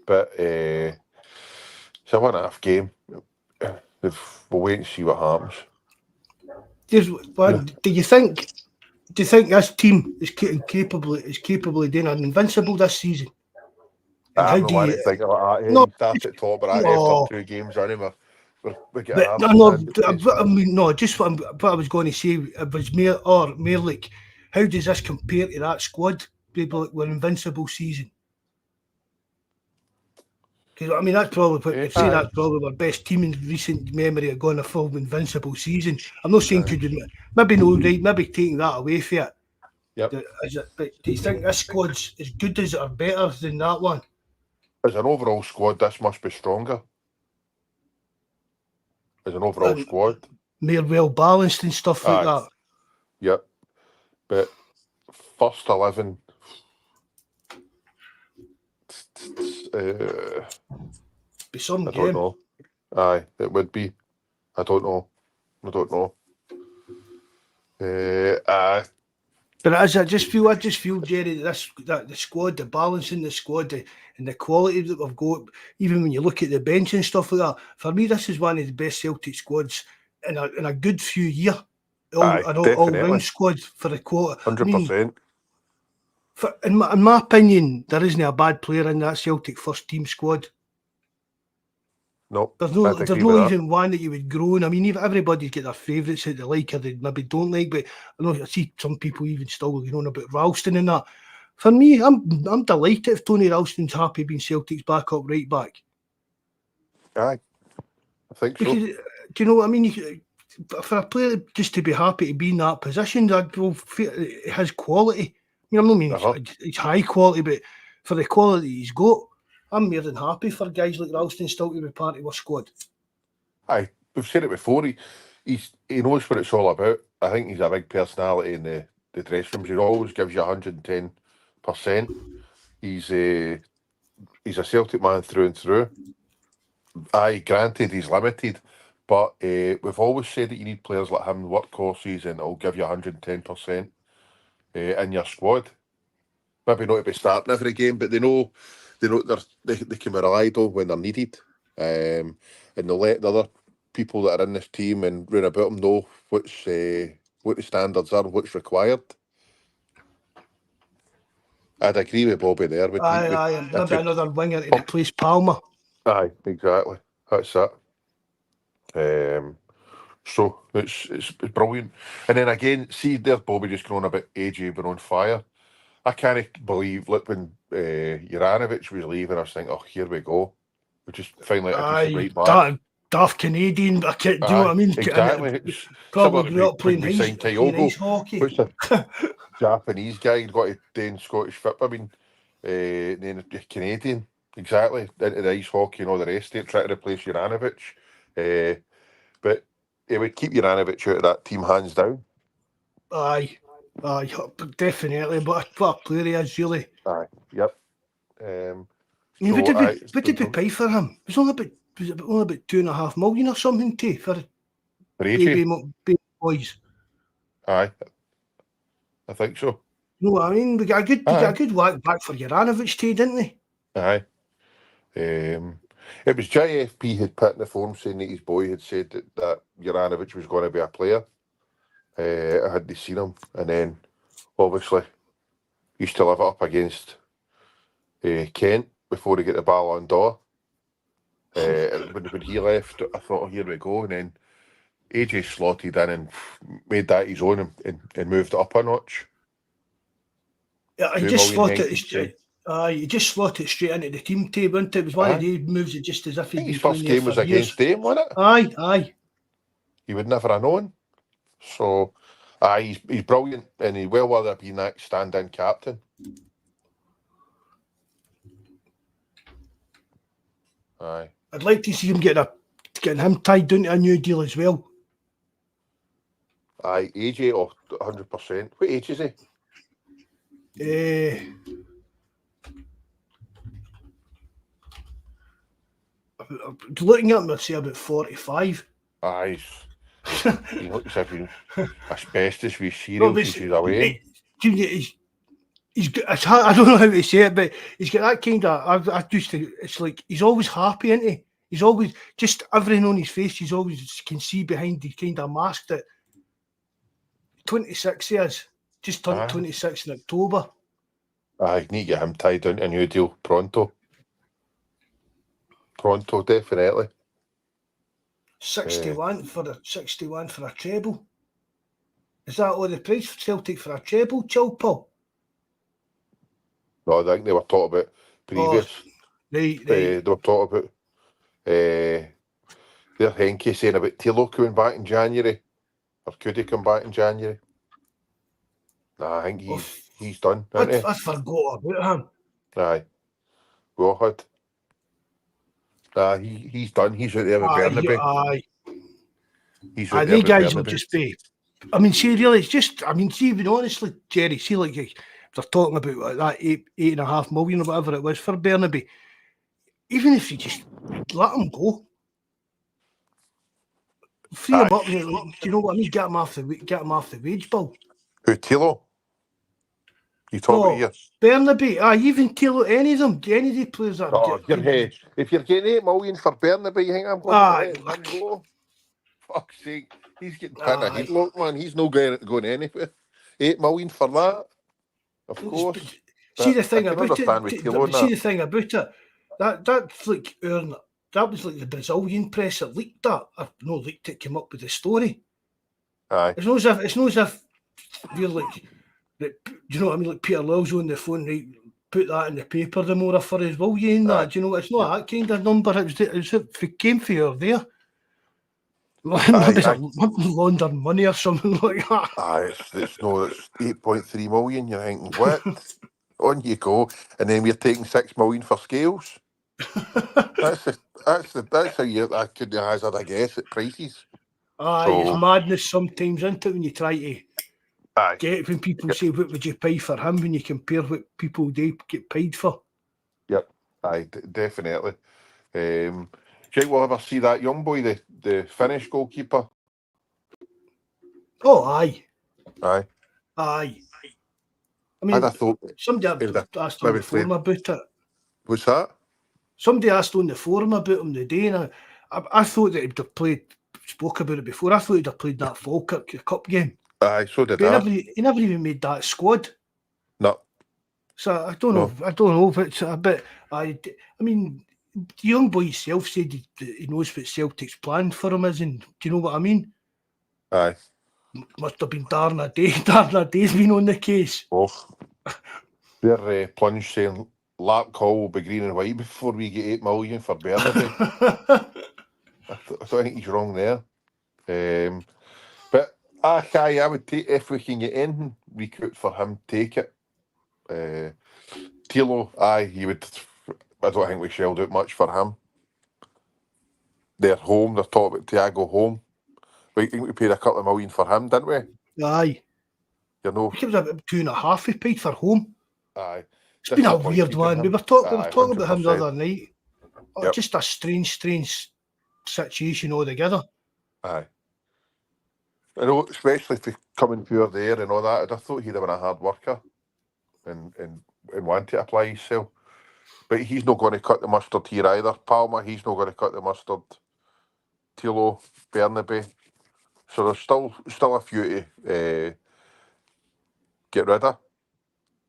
But it's a 1.5 game. We'll wait and see what happens. Do you think Do you think this team is capable of doing an invincible this season? And how do you think about that? no, Start at top, but no, after 2 games anyway, we're getting but I mean, no, just what I was going to say, it was more like, how does this compare to that squad? People like were invincible season. Because I mean, that's probably that's probably our best team in recent memory of going a full invincible season. I'm not saying maybe no right, maybe taking that away from it. Yep. But do you think this squad's as good as it or better than that one? As an overall squad, this must be stronger. As an overall squad, more well balanced and stuff like that. Yep. But first 11. Be some I game. don't know. Aye, it would be. I don't know. But as I just feel, Jerry, that the squad, the balance in the squad, and the quality that we've got, even when you look at the bench and stuff like that, for me, this is one of the best Celtic squads in a good few years. All-round squad for the quality. 100%. In my opinion, there isn't a bad player in that Celtic first team squad. No, there's no even one that you would groan. I mean, even everybody's got their favourites that they like or they maybe don't like, but I see some people even still going on about Ralston and that. For me, I'm delighted if Tony Ralston's happy being Celtic's backup right back. Aye, I think so. Because, do you know what I mean? For a player just to be happy to be in that position, it has quality. I mean, I'm not meaning it's high quality, but for the quality he's got, I'm more than happy for guys like Ralston still to be part of our squad. Aye, we've said it before. He knows what it's all about. I think he's a big personality in the dressing rooms. He always gives you 110%. He's a Celtic man through and through. Aye, granted he's limited, but we've always said that you need players like him, workhorses, and it'll give you 110% in your squad. Maybe not to be starting every game, but they know they can be relied on when they're needed, and they'll let the other people that are in this team and round about them know what the standards are, what's required. I'd agree with Bobby there. Aye, maybe another winger to replace Palmer. Aye, exactly. That's it. So it's brilliant. And then again, see, there's Bobby just going on about AJ being on fire. I can't believe, look, when Juranovic was leaving, I was thinking, oh, here we go. We just finally a decent right back. Daft Canadian, do you know what I mean? Exactly. Probably grew up playing ice hockey. Which a Japanese guy got to do Scottish football. I mean, then Canadian, exactly, into the ice hockey and all the rest of it, trying to replace Juranovic. But it would keep Juranovic out of that team hands down. Aye, definitely. But what a player he is, really. Aye, yep. What did we pay for him? It was only about $2.5 million or something for AJ boys. Aye, I think so. You know what I mean? We got a good whack back for Juranovic too, didn't we? Aye. It was JFP had put in the form saying that his boy had said that Juranovic was going to be a player. I hadn't seen him, and then obviously he used to live it up against Kent before he got the Ballon d'Or. When he left, I thought, oh, here we go, and then AJ slotted in and made that his own and moved it up a notch. Yeah, he just slotted it straight. You just slot it straight into the team table, wasn't it? It was one of the moves, just as if his first game was against them, wasn't it? Aye. He would never have known. So, he's brilliant, and he's well worth being that stand-in captain. Aye. I'd like to see him getting him tied down to a new deal as well. Aye, AJ, 100%. What age is he? Looking at him, I'd say about 45. Aye, he looks as if he's asbestos with cereal since he's away. I don't know how to say it, but he's got that kind of. It's like he's always happy, isn't he? He's always just everything on his face. He's always can see behind the kind of mask that 26 he is. Just turned 26 in October. I need to get him tied down to a new deal pronto. Pronto, definitely. 61 for a treble. Is that all the price for Celtic for a treble, Paul? No, I think they were talking about previous. Right. They were talking about their Henke saying about Tilo coming back in January. Or could he come back in January? Nah, I think he's done, isn't he? I forgot about him. Aye. Well had. Nah, he's done. He's out there with Bernabei. Aye. He's out there with guys Bernabei. will just be. I mean, see, really, it's just. I mean, see, even honestly, Jerry, see, like they're talking about that 8.5 million or whatever it was for Bernabei. Even if you just let him go, free him up. Do you know what I mean? Get him off the wage bill. Who, Tilo? You talking about here? Bernabei, even Tilo, any of them, any of the players that. If you're getting 8 million for Bernabei, you think I'm going to let him go? Fuck's sake, he's getting put in a headlock, man. He's no going anywhere. 8 million for that, of course. See the thing about it. That's like that was like the Brazilian press that leaked that. No, leaked it, came up with the story. Aye. It's not as if you're like, do you know what I mean? Like Peter Law's on the phone, right? Put that in the paper, the more for his will you in that? Do you know, it's not that kind of number. It came for you there. Laundering money or something like that. It's 8.3 million. You're thinking, what? On you go, and then we're taking 6 million for scales. that's how I could hazard a guess at prices. It's madness sometimes, isn't it, when you try to get when people say what would you pay for him when you compare what people do get paid for. Yep, definitely. Jake will ever see that young boy, the Finnish goalkeeper? Oh, aye. I mean, I thought somebody asked on the forum about it. What's that? Somebody asked on the forum about him today, and I thought that he'd have played. Spoke about it before. I thought he'd have played that Falkirk Cup game. Aye, so did I. He never even made that squad. No. So I don't know. I don't know if it's a bit. I mean, the young boy himself said he knows what Celtic's plan for him is, and do you know what I mean? Aye. Must have been darn a day's been on the case. They're plunge saying lap call will be green and white before we get 8 million for Bernabei. I think he's wrong there. But I would take, if we can get anything recruit for him, take it. Tilo, you would. I don't think we shelled out much for him. They're home. They're talking about Thiago home. We paid a couple of million for him, didn't we? Aye. You know, it was about 2.5 we paid for home. Aye. It's been a weird one. We were talking about him the other night. Just a strange situation altogether. Aye. I know, especially if he's coming pure there and all that. I thought he'd have been a hard worker and want to apply himself. But he's not going to cut the mustard here either. Palmer, he's not going to cut the mustard. Tilo, Bernabei. So there's still a few to get rid of.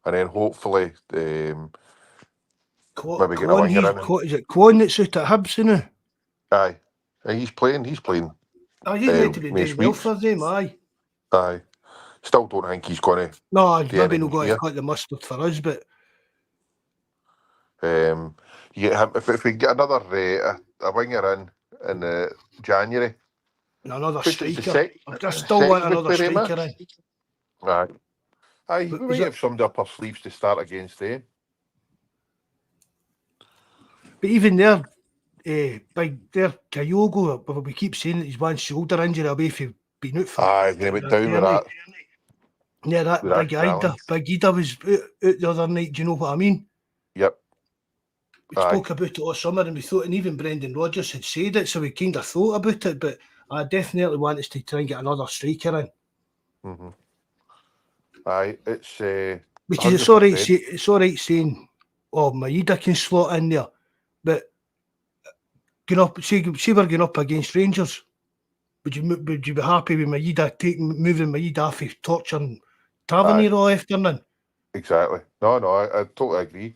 And then hopefully maybe get a winger in. Is it Kwon that's out at Hibs now? Aye. He's playing. He's meant to be doing well for them, aye. Aye. Still don't think he's going to. No, maybe not going to cut the mustard for us, but. If we get another a winger in January. Another striker. I still want another striker in. Aye. We might have somebody up our sleeves to start against them. But even there, Kyogo, we keep saying that he's one shoulder injury away from being out for. Aye, they went down with that. Yeah, that Big Ida was out the other night. Do you know what I mean? Yep. We spoke about it all summer, and we thought, and even Brendan Rodgers had said it, so we kind of thought about it. But I definitely want us to try and get another striker in. Mm-hmm. Aye, it's. Which is it's all right saying, Maeda can slot in there, but see we're going up against Rangers. Would you be happy with Maeda moving Maeda off of torturing Tavernier after none. Exactly. No, I totally agree.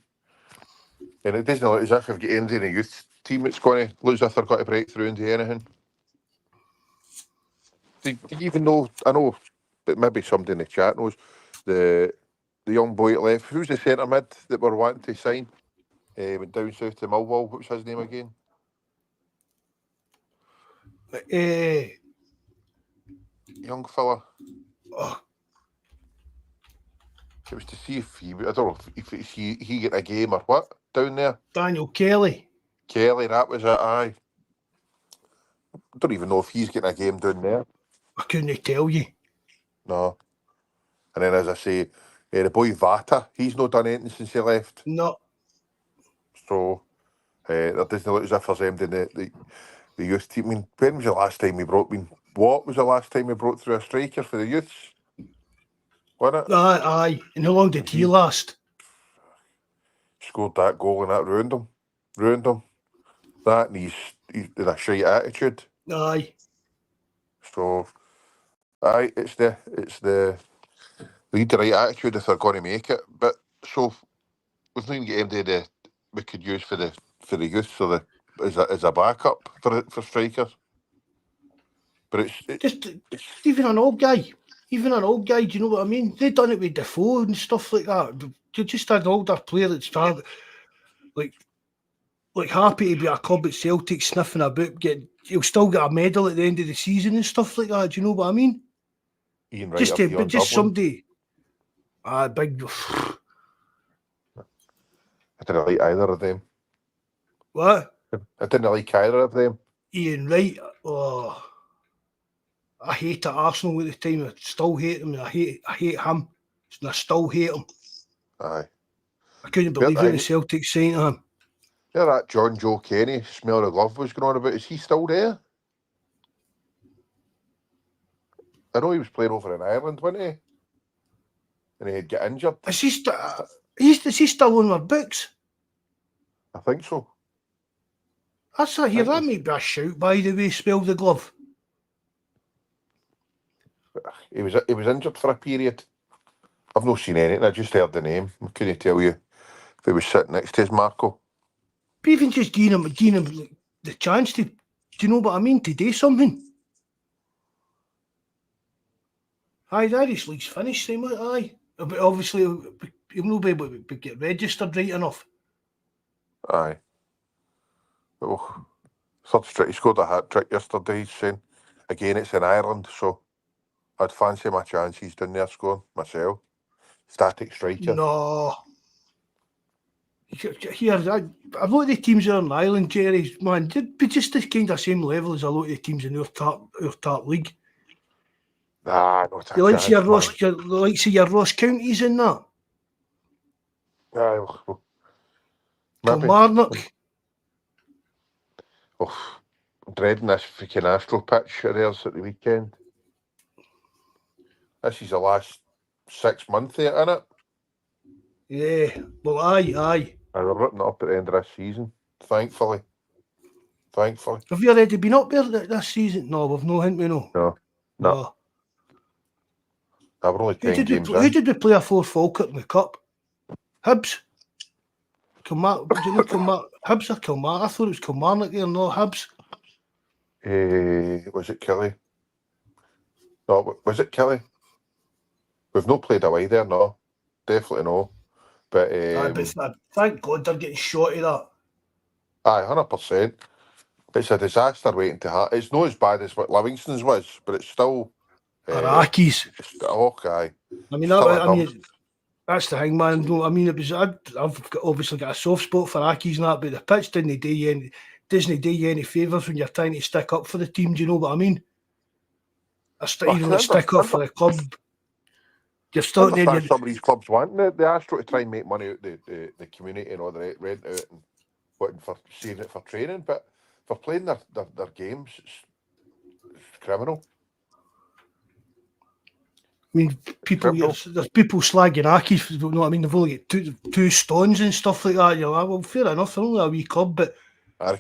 And it doesn't look as if we've got anything in the youth team that's going to look as if they're going to break through into anything. Do you even know? I know, but maybe somebody in the chat knows the young boy at left. Who's the centre mid that we're wanting to sign? Went down south to Millwall. What was his name again? Young fella. Oh. It was to see if he. I don't know if he get a game or what down there. Daniel Kelly. Kelly, that was it. Aye. I don't even know if he's getting a game down there. I couldn't tell you. No. And then, as I say, the boy Vata, he's not done anything since he left. No. So, it doesn't look as if there's anything in the youth team. I mean, when was the last time we brought? What was the last time we brought through a striker for the youths? Wasn't it? Aye. And how long did he last? Scored that goal and that ruined him. That and he's in a shite attitude. Aye. So, aye, it's the right attitude if they're going to make it. But so we've not even got anybody that we could use for the youth, so as a backup for strikers. But it's even an old guy. Even an old guy, do you know what I mean? They done it with Defoe and stuff like that. You just had an older player that's like happy to be a club at Celtic sniffing about, he'll still get a medal at the end of the season and stuff like that. Do you know what I mean? Ian Wright Just somebody. Big. I didn't like either of them. What? I didn't like either of them. Ian Wright. Oh, I hated Arsenal at the time. I still hate him. I hate him. And I still hate him. Aye. I couldn't believe what the Celtic saying to him. Yeah, that John Joe Kenny, smell of love was going on about. Is he still there? I know he was playing over in Ireland, wasn't he? And he'd get injured. Is he still on our books? I think so. That might be a shout, by the way, spell the glove. He was injured for a period. I've not seen anything. I just heard the name. I couldn't tell you if he was sitting next to his Marco. But even just giving him the chance to, do you know what I mean, to do something. Aye, the Irish League's finished, same way, aye. But obviously, he'll not be able to get registered right enough. Aye. Oh, third straight. He scored a hat-trick yesterday, he's saying. Again, it's in Ireland, so I'd fancy my chances down there scoring myself. Static striker. No. Here, a lot of the teams are in Ireland, Jerry, man, be just the kind of same level as a lot of the teams in our top league. Nah, not You like see your Ross Counties in that? Aye, well, Kilmarnock. Oh, dreading this freaking Astro pitch of theirs at the weekend. This is the last 6 months of it, isn't it? Yeah, well, aye. And we're ripping it up at the end of this season, thankfully. Have you already been up there this season? No, we've no hint, we know. No. We're only 10 games in. Who did we play a 4-Falkirk in the Cup? Hibs? Hibs or Kilmarnock? I thought it was Kilmarnock there, no Hibs. Was it Kelly? No, was it Kelly? We've not played away there, no. Definitely no. But thank God they're getting shot of that. Aye, 100%. It's a disaster waiting to happen. It's not as bad as what Livingston's was, but it's still... Iraqis. Aye. I mean, that's the thing, man. No, I mean, I've obviously got a soft spot for Iraqis and that, but the pitch doesn't do you any favours when you're trying to stick up for the team. Do you know what I mean? Stick up for the club. You're starting in some of these clubs want the Astro to try and make money out the community and all the rent out and waiting for saving it for training, but for playing their games, it's criminal. I mean, there's people slagging Aki's, you know what I mean? They've only got two stones and stuff like that. You're like, well, fair enough, they're only a wee club, but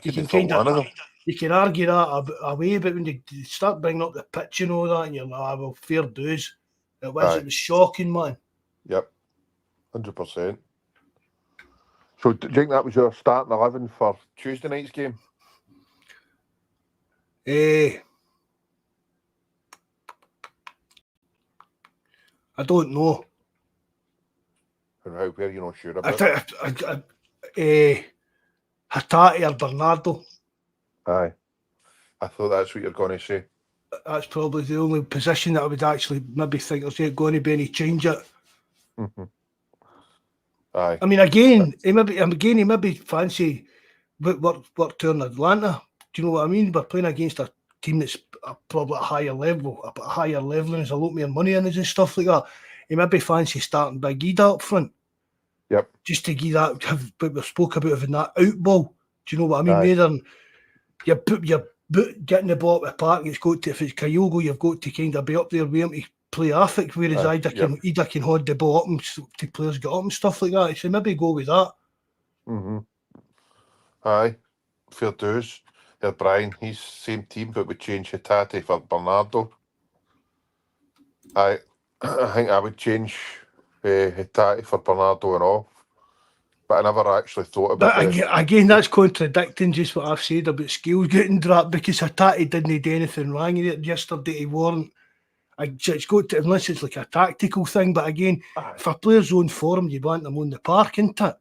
you can argue that away, but when you start bringing up the pitch and all that, and you're like, well, fair dues. It was shocking, man. Yep, 100%. So do you think that was your starting 11 for Tuesday night's game? I don't know. And how were you not sure about? Hatate or Bernardo. Aye, I thought that's what you're going to say. That's probably the only position that I would actually maybe think there's going to be any change it. Mm-hmm. Aye. I mean, again, he maybe fancy work turn Atlanta. Do you know what I mean? We're playing against a team that's probably at a higher level, and there's a lot more money in it and stuff like that. He maybe fancy starting Big Ida up front. Yep. Just to give that, what we spoke about having that out ball. Do you know what I mean? Aye. Rather than getting the ball at the park, if it's Kyogo, you've got to kind of be up there with him to play off it, whereas Ida can hold the ball up and the players get up and stuff like that. So maybe go with that. Mm-hmm. Aye, fair dues. Yeah, Brian, he's same team, but we change Hatate for Bernardo. I think I would change Hatate for Bernardo and all. But I never actually thought about it. Again, that's contradicting just what I've said about skills getting dropped, because Hatate didn't do anything wrong in it yesterday. He weren't. It's got to, unless it's like a tactical thing. But again, if a player's on form, you want them on the park, isn't it?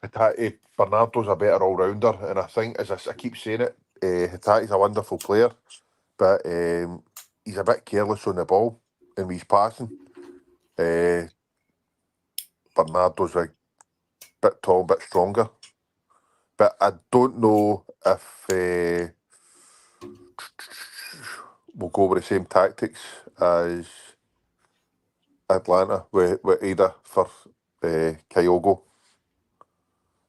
Hatate, Bernardo's a better all-rounder, and I think, as I keep saying it, Hatate's a wonderful player, but he's a bit careless on the ball and with his passing. Bernardo's a bit tall, bit stronger, but I don't know if we'll go with the same tactics as Atlanta with Ida for Kyogo.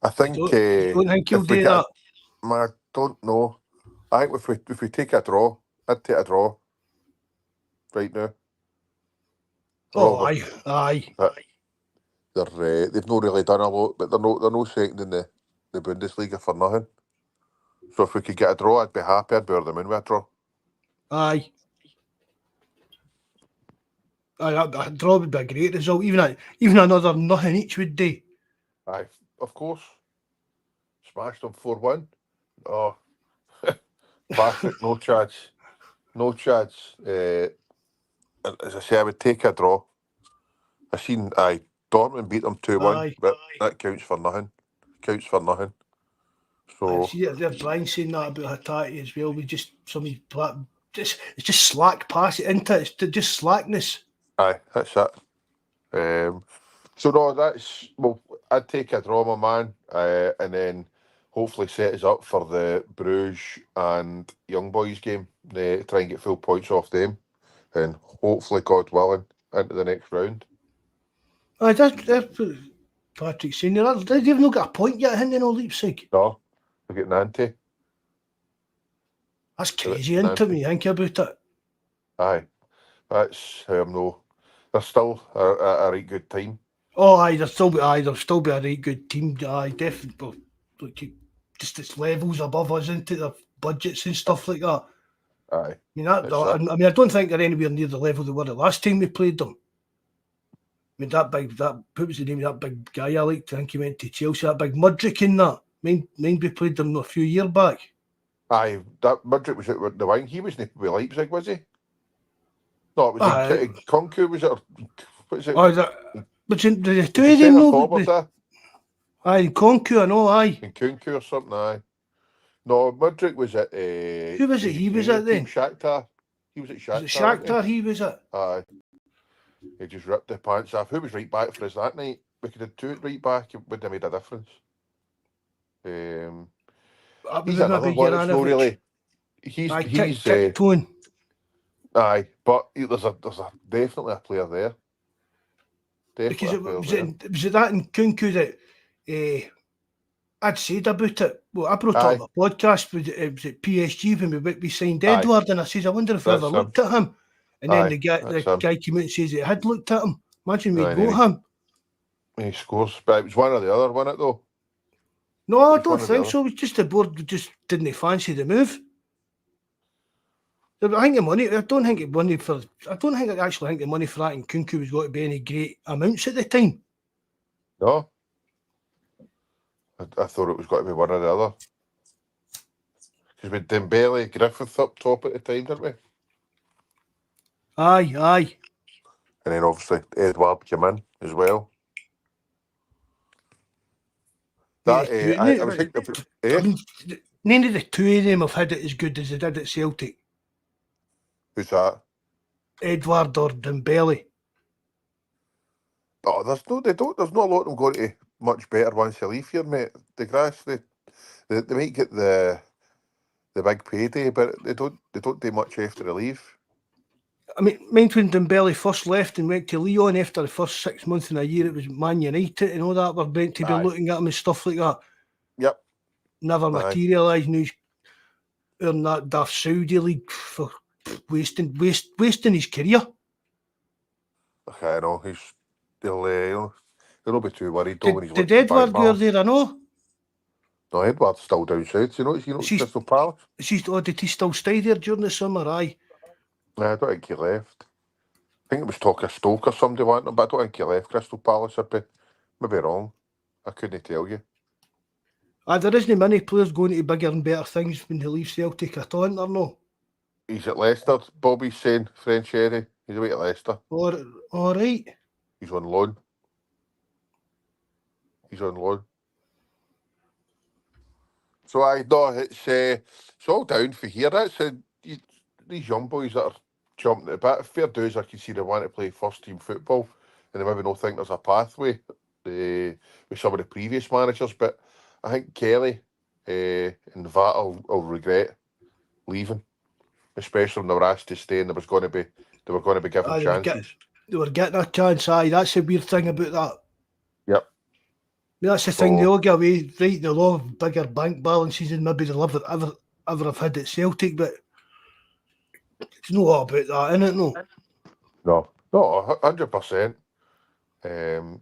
I think. Don't think he'll do that? I don't know. I think if we take a draw, I'd take a draw right now. Aye. They've not really done a lot, but they're no second in the Bundesliga for nothing. So if we could get a draw, I'd be happy. I'd bear them in with a draw. Aye. A draw would be a great result. Even another nothing each would do. Aye, of course. Smashed them 4-1. Oh, Patrick, no chance. No chance. As I say, I would take a draw. I seen Dortmund beat them 2-1, but that counts for nothing. So there's Brian saying that about Hatate as well. We just it's just slack pass it into it. It's just slackness. Aye, that's it. So no, I'd take a draw, my man, and then hopefully set us up for the Bruges and Young Boys game. Try and get full points off them, and hopefully, God willing, into the next round. That's Patrick saying there. They've not got a point yet, haven't they, no Leipzig? No, they're getting anti. That's crazy, isn't it, when you think about it? Aye, that's they're still a right good team. Oh, aye, they'll still be a right good team. Aye, definitely. Just its levels above us, into their budgets and stuff like that. Aye. I don't think they're anywhere near the level they were the last time we played them. I mean, what was the name of that big guy I liked? I think he went to Chelsea, that big Mudryk in that. Mind we played them a few years back. Aye, that Mudryk was at the wing. He wasn't with Leipzig, was he? No, it was Konku, was it? What is it? Oh, but the two of them, no? Aye, Konku, I know, aye. And Kunku or something, aye. No, Mudryk was at... Who was it he was at then? Shakhtar. He was at Shakhtar. Was it Shakhtar he was at? Aye. He just ripped the pants off. Who was right back for us that night? We could have two at right back. It wouldn't have made a difference. He's another one that's not really... He's tone. Aye, but there's definitely a player there. Because was it that in Kunku that I'd said about it. Well, I brought up a podcast. Was it PSG when we signed Edward, and I says, I wonder if I ever looked at him. And then the guy came out and says he had looked at him. Imagine we got him. He scores, but it was one or the other, wasn't it, though? No, I don't think so. It was just the board just didn't fancy the move. I think the money. I don't think I actually think the money for that in Kunku was going to be any great amounts at the time. No, I thought it was going to be one or the other. Because we had Dembele, Griffith up top at the time, didn't we? Aye. And then obviously Edward came in as well. That I was thinking about, I mean, none of the two of them have had it as good as they did at Celtic. Who's that? Edward or Dembele. Oh, there's not a lot of them going to much better once you leave here, mate. The grass, they might get the big payday, but they don't do much after they leave. I mean, mind when Dembele first left and went to Lyon after the first 6 months in a year, it was Man United and all that. We're meant to be looking at him and stuff like that. Yep. Never materialised. Now he's earned that daft Saudi league for wasting his career. Okay, I know he'll be too worried though when he's Did Edward go there? I know. No, Edward's still down south. You know, Crystal Palace. Did he still stay there during the summer? Aye. No, I don't think he left. I think it was talk of Stoke or somebody wanting him, but I don't think he left Crystal Palace. I'd be maybe wrong. I couldn't tell you. There isn't many players going to bigger and better things when they leave Celtic at all, or no? He's at Leicester, Bobby's saying, French Eddie. He's away at Leicester. All right. He's on loan. So it's all down for here. That's these young boys that are jumping at the bit. Fair dues, I can see they want to play first team football, and they maybe don't think there's a pathway with some of the previous managers. But I think Kelly and Vat will regret leaving, especially when they were asked to stay and they were going to be given chances. They were getting a chance. Aye, that's the weird thing about that. Yep. I mean, that's the thing. They all get away, right? They'll all have bigger bank balances than maybe they'll ever have had at Celtic, but it's not all about that, isn't it? No, 100%. They're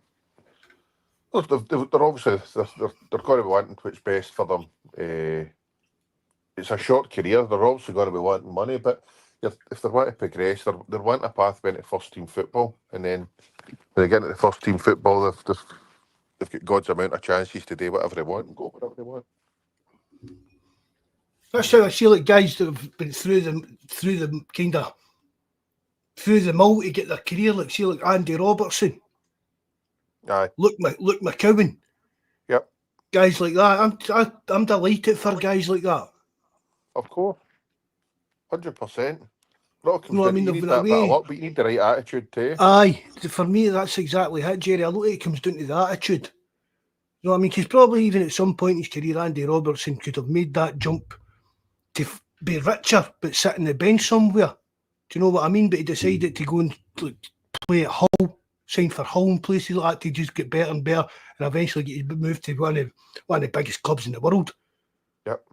obviously they're going to be wanting what's best for them. It's a short career. They're obviously going to be wanting money, but if they want to progress, they're wanting a pathway into first team football, and then when they get into the first team football, they've got God's amount of chances to do whatever they want and go whatever they want. That's how I see like guys that have been through the mill to get their career, like Andy Robertson. Aye. Luke McCowan. Yep. Guys like that. I'm delighted for guys like that. Of course. 100%. You need that a lot, but you need the right attitude too. Aye. For me, that's exactly it, Jerry. I look at it comes down to the attitude. You know what I mean? Because probably even at some point in his career, Andy Robertson could have made that jump to be richer, but sit on the bench somewhere. Do you know what I mean? But he decided to go and play at Hull, sign for Hull and places like that to just get better and better, and eventually get moved to one of the biggest clubs in the world. Yep.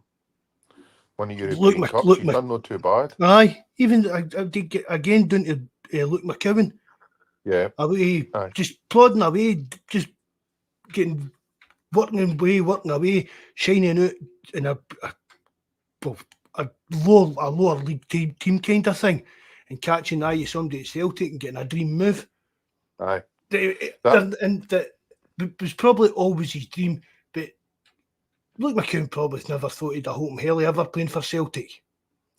One of European Cups, he's done not too bad. Aye. Even I did get again down to Luke McCowan. Yeah. Away, just plodding away, just working away, shining out in a lower league team kind of thing, and catching eye of somebody at Celtic and getting a dream move. Aye. That was probably always his dream, but Luke McCowan probably never thought he'd a hope in hell ever playing for Celtic.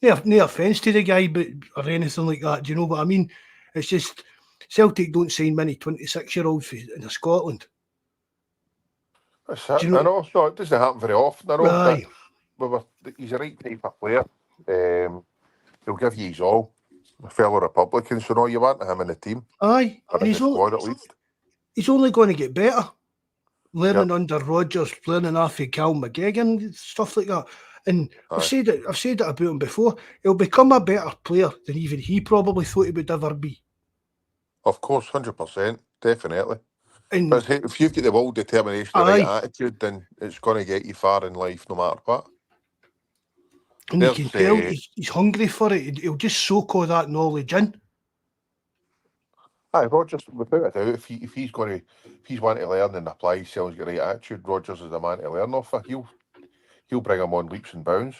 No offence to the guy, but or anything like that. Do you know what I mean? It's just Celtic don't sign many 26-year-olds in Scotland. That's it. I know. So it doesn't happen very often. I know. Aye. He's a right type of player. He'll give you his all. A fellow Republican, so no, you want him in the team. Aye. Or in the squad at least. He's only going to get better. Learning under Rodgers, learning after Cal McGuigan, stuff like that. And I've said it about him before. He'll become a better player than even he probably thought he would ever be. Of course, 100%, definitely. And but if you've got the will, determination, the right attitude, then it's going to get you far in life, no matter what. And you can tell he's hungry for it. He'll just soak all that knowledge in. Aye, Rodgers, without a doubt, if he's wanting to learn and apply himself, got the right attitude, Rodgers is the man to learn off of. He'll bring him on leaps and bounds.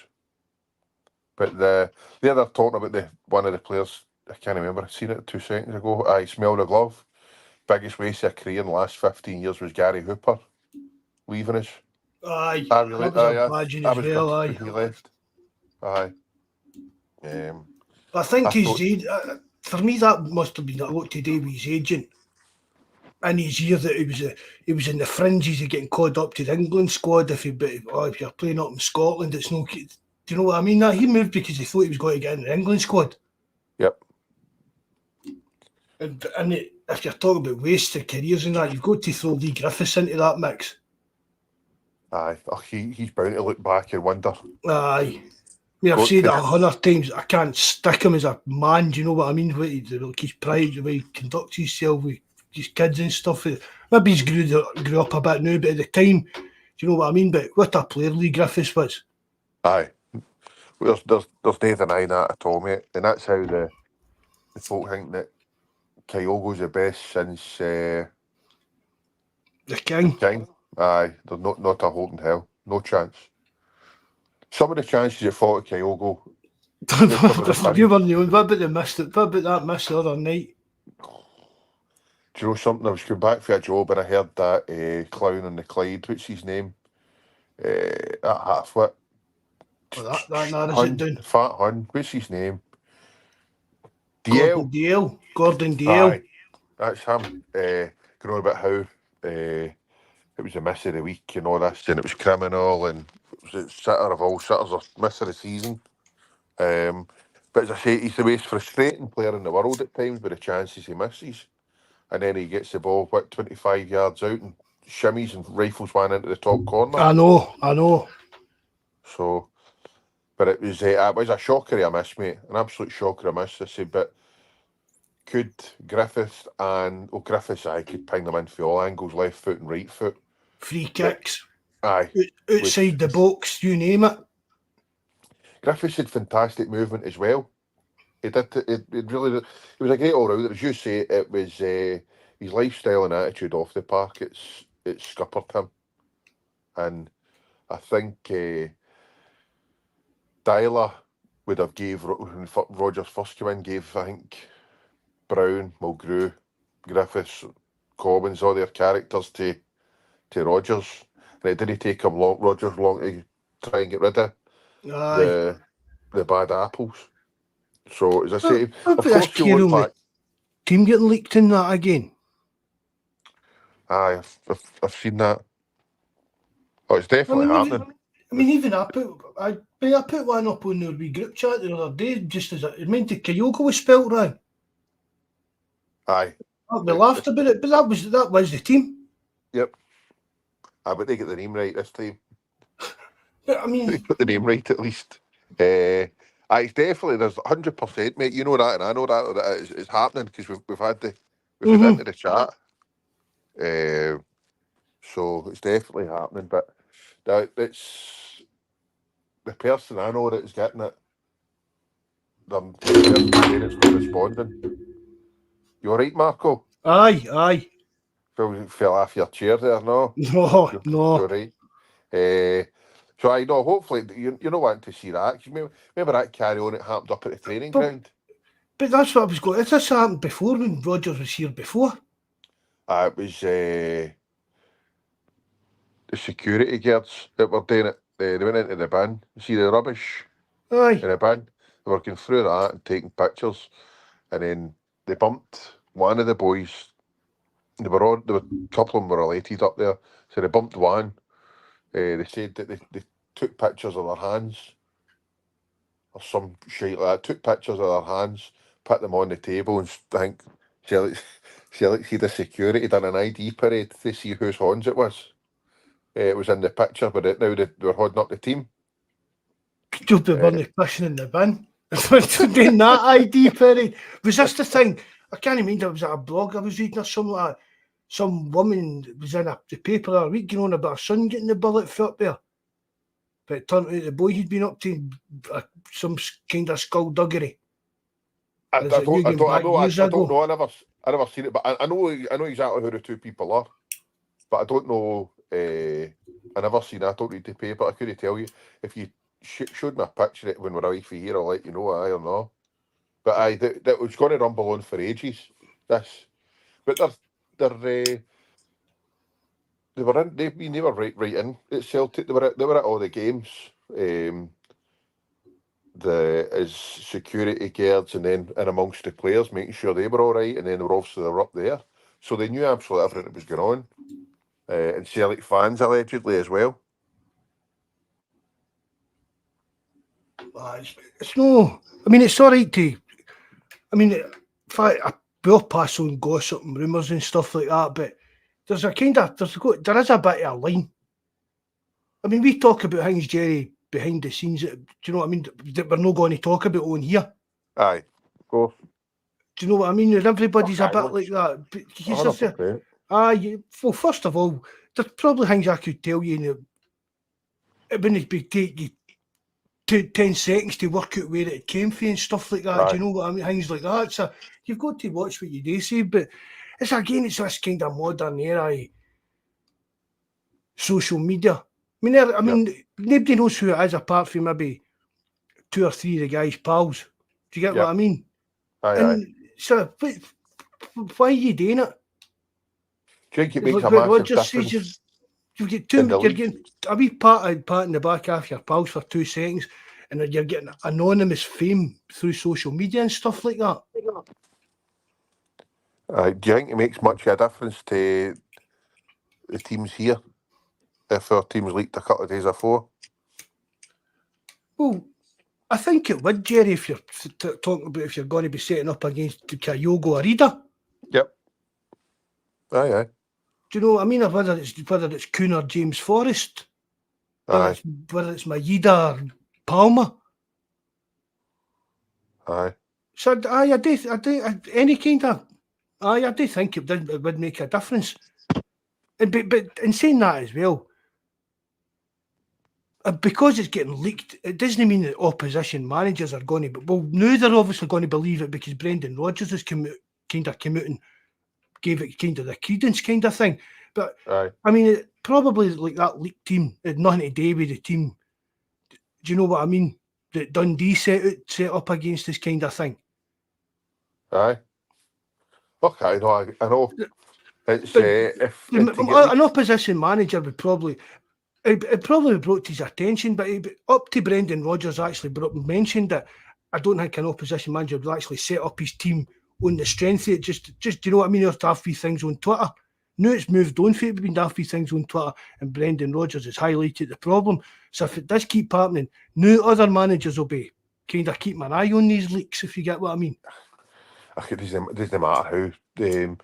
But the other talking about one of the players, I can't remember, I seen it 2 seconds ago. I smell the glove. Biggest waste of a career in the last 15 years was Gary Hooper leaving us. Aye, I that was a badging as was well, gutted aye. when he left. Aye. I think I for me, that must have been a lot to do with his agent. In his year that he was in the fringes of getting called up to the England squad. If you're playing up in Scotland, it's no. Do you know what I mean? That he moved because he thought he was going to get in the England squad. Yep. And if you're talking about wasted careers and that, you've got to throw Lee Griffiths into that mix. Aye. He's bound to look back and wonder. Aye. I mean, I've said it 100 times. I can't stick him as a man. Do you know what I mean? Like his pride, the way he conducts himself with his kids and stuff. Maybe he's grew up a bit now, but at the time, do you know what I mean? But what a player Lee Griffiths was. Aye. There's no denying that at all, mate. And that's how the folk think that Kyogo's the best since the King. Aye. There's not a hope in hell. No chance. Some of the chances you fought at Kyogo. You were new. What about that miss the other night? Do you know something? I was coming back for a job and I heard that clown on the Clyde, what's his name? That half-wit. Well, that narrows it down. Fat Hun, what's his name? Gordon Dalziel. Aye, that's him. Going on about how it was a miss of the week and all this, and it was criminal, and it was a sitter of all sitters, or miss of the season. But as I say, he's the most frustrating player in the world at times with the chances he misses. And then he gets the ball, 25 yards out and shimmies and rifles one into the top corner. I know. So, but it was a shocker of a miss, mate. An absolute shocker of a miss, I say. But could Griffiths I could ping them in for all angles, left foot and right foot. Free kicks. Aye. Outside the box, you name it. Griffiths had fantastic movement as well. It really. It was a great all-rounder. As you say, it was his lifestyle and attitude off the park. It scuppered him, and I think Dyler would have gave when Rogers first came in. Gave I think Brown, Mulgrew, Griffiths, Cobbins, all their characters to Rogers, and it didn't take him Rogers long to try and get rid of the bad apples. So, as I say, of course you look back. Team getting leaked in that again. Aye, I've seen that. Oh, it's definitely happening. Even I put one up on the wee group chat the other day, just as it meant that Kyogo was spelt wrong. Aye. We laughed about it, but that was the team. Yep. But they get the name right this time. But I mean, they got the name right at least. It's definitely, there's 100%, mate. You know that, and I know that it's happening because we've had into the chat. So it's definitely happening, but it's the person I know that is getting it. The person that's not responding. You all right, Marco? Aye. Fell off your chair there, no? No. You're right. So I know, hopefully, you're not wanting to see that. Remember that carry on, it happened up at the training ground? But that's what I was going. Has this happened before when Rogers was here before? It was the security guards that were doing it. They went into the bin. You see the rubbish in the bin? They were going through that and taking pictures. And then they bumped one of the boys. A couple of them were related up there. So they bumped one. They said that they took pictures of their hands or some shit like that. Took pictures of their hands, put them on the table, and I think see the security done an ID parade to see whose hands it was. It was in the picture, but now they were holding up the team. You'll be running pushing in the bin. Doing that ID parade. Was this the thing? I can't remember. Was it a blog I was reading or something like that? Some woman was in the paper a week going on about her son getting the bullet foot there. But it turned out the boy he'd been up to some kind of skullduggery. I don't know. I never seen it, but I know exactly who the two people are. But I don't know. I never seen it. I don't read the paper. I couldn't tell you if you showed me a picture of it when we're away for here. I'll let you know, aye or no. But aye, that was going to rumble on for ages. This, but they were right in at Celtic. They were at all the games. As security guards, and then in amongst the players, making sure they were all right, and then they were up there, so they knew absolutely everything that was going on. And Celtic fans allegedly as well. It's no. I mean, it's all right to. I mean, if I will pass on gossip and rumours and stuff like that, but there is a bit of a line. I mean, we talk about things, Jerry, behind the scenes. Do you know what I mean? That we're not going to talk about on here. Aye, of course. Do you know what I mean? And everybody's a bit like that. Well, first of all, there's probably things I could tell you. It wouldn't take you 10 seconds to work out where it came from and stuff like that. Do you know what I mean? Things like that. So you've got to watch what you do say, but it's this kind of modern era, social media. I mean, nobody knows who it is apart from maybe 2 or 3 of the guys' pals. Do you get what I mean? Aye. So, why are you doing it? Do you think it makes a massive difference? You're getting a wee pat in the back half your pals for 2 seconds, and then you're getting anonymous fame through social media and stuff like that. Do you think it makes much of a difference to the teams here if our teams leaked a couple of days before? Well, I think it would, Jerry, if you're talking about if you're going to be setting up against Kyogo Arida. Yep. Aye. Do you know what I mean? Whether it's Kuhn or James Forrest, whether it's Maeda or Palmer. Aye. So I do any kind of. I do think it would make a difference. But in saying that as well, because it's getting leaked, it doesn't mean that opposition managers are going to. Well, now they're obviously going to believe it because Brendan Rodgers has come out and gave it kind of the credence kind of thing. But I mean, it probably like that leaked team had nothing to do with the team. Do you know what I mean? That Dundee set up against this kind of thing. Aye. Okay, no, I know. It's an opposition manager would probably. It probably brought to his attention, but up to Brendan Rodgers actually mentioned that I don't think an opposition manager would actually set up his team on the strength of it. Just do you know what I mean? You have to have 3 things on Twitter. Now it's moved on for it. We've been to have 3 things on Twitter, and Brendan Rodgers has highlighted the problem. So if it does keep happening, now other managers will be kind of keeping an eye on these leaks, if you get what I mean. It doesn't matter who.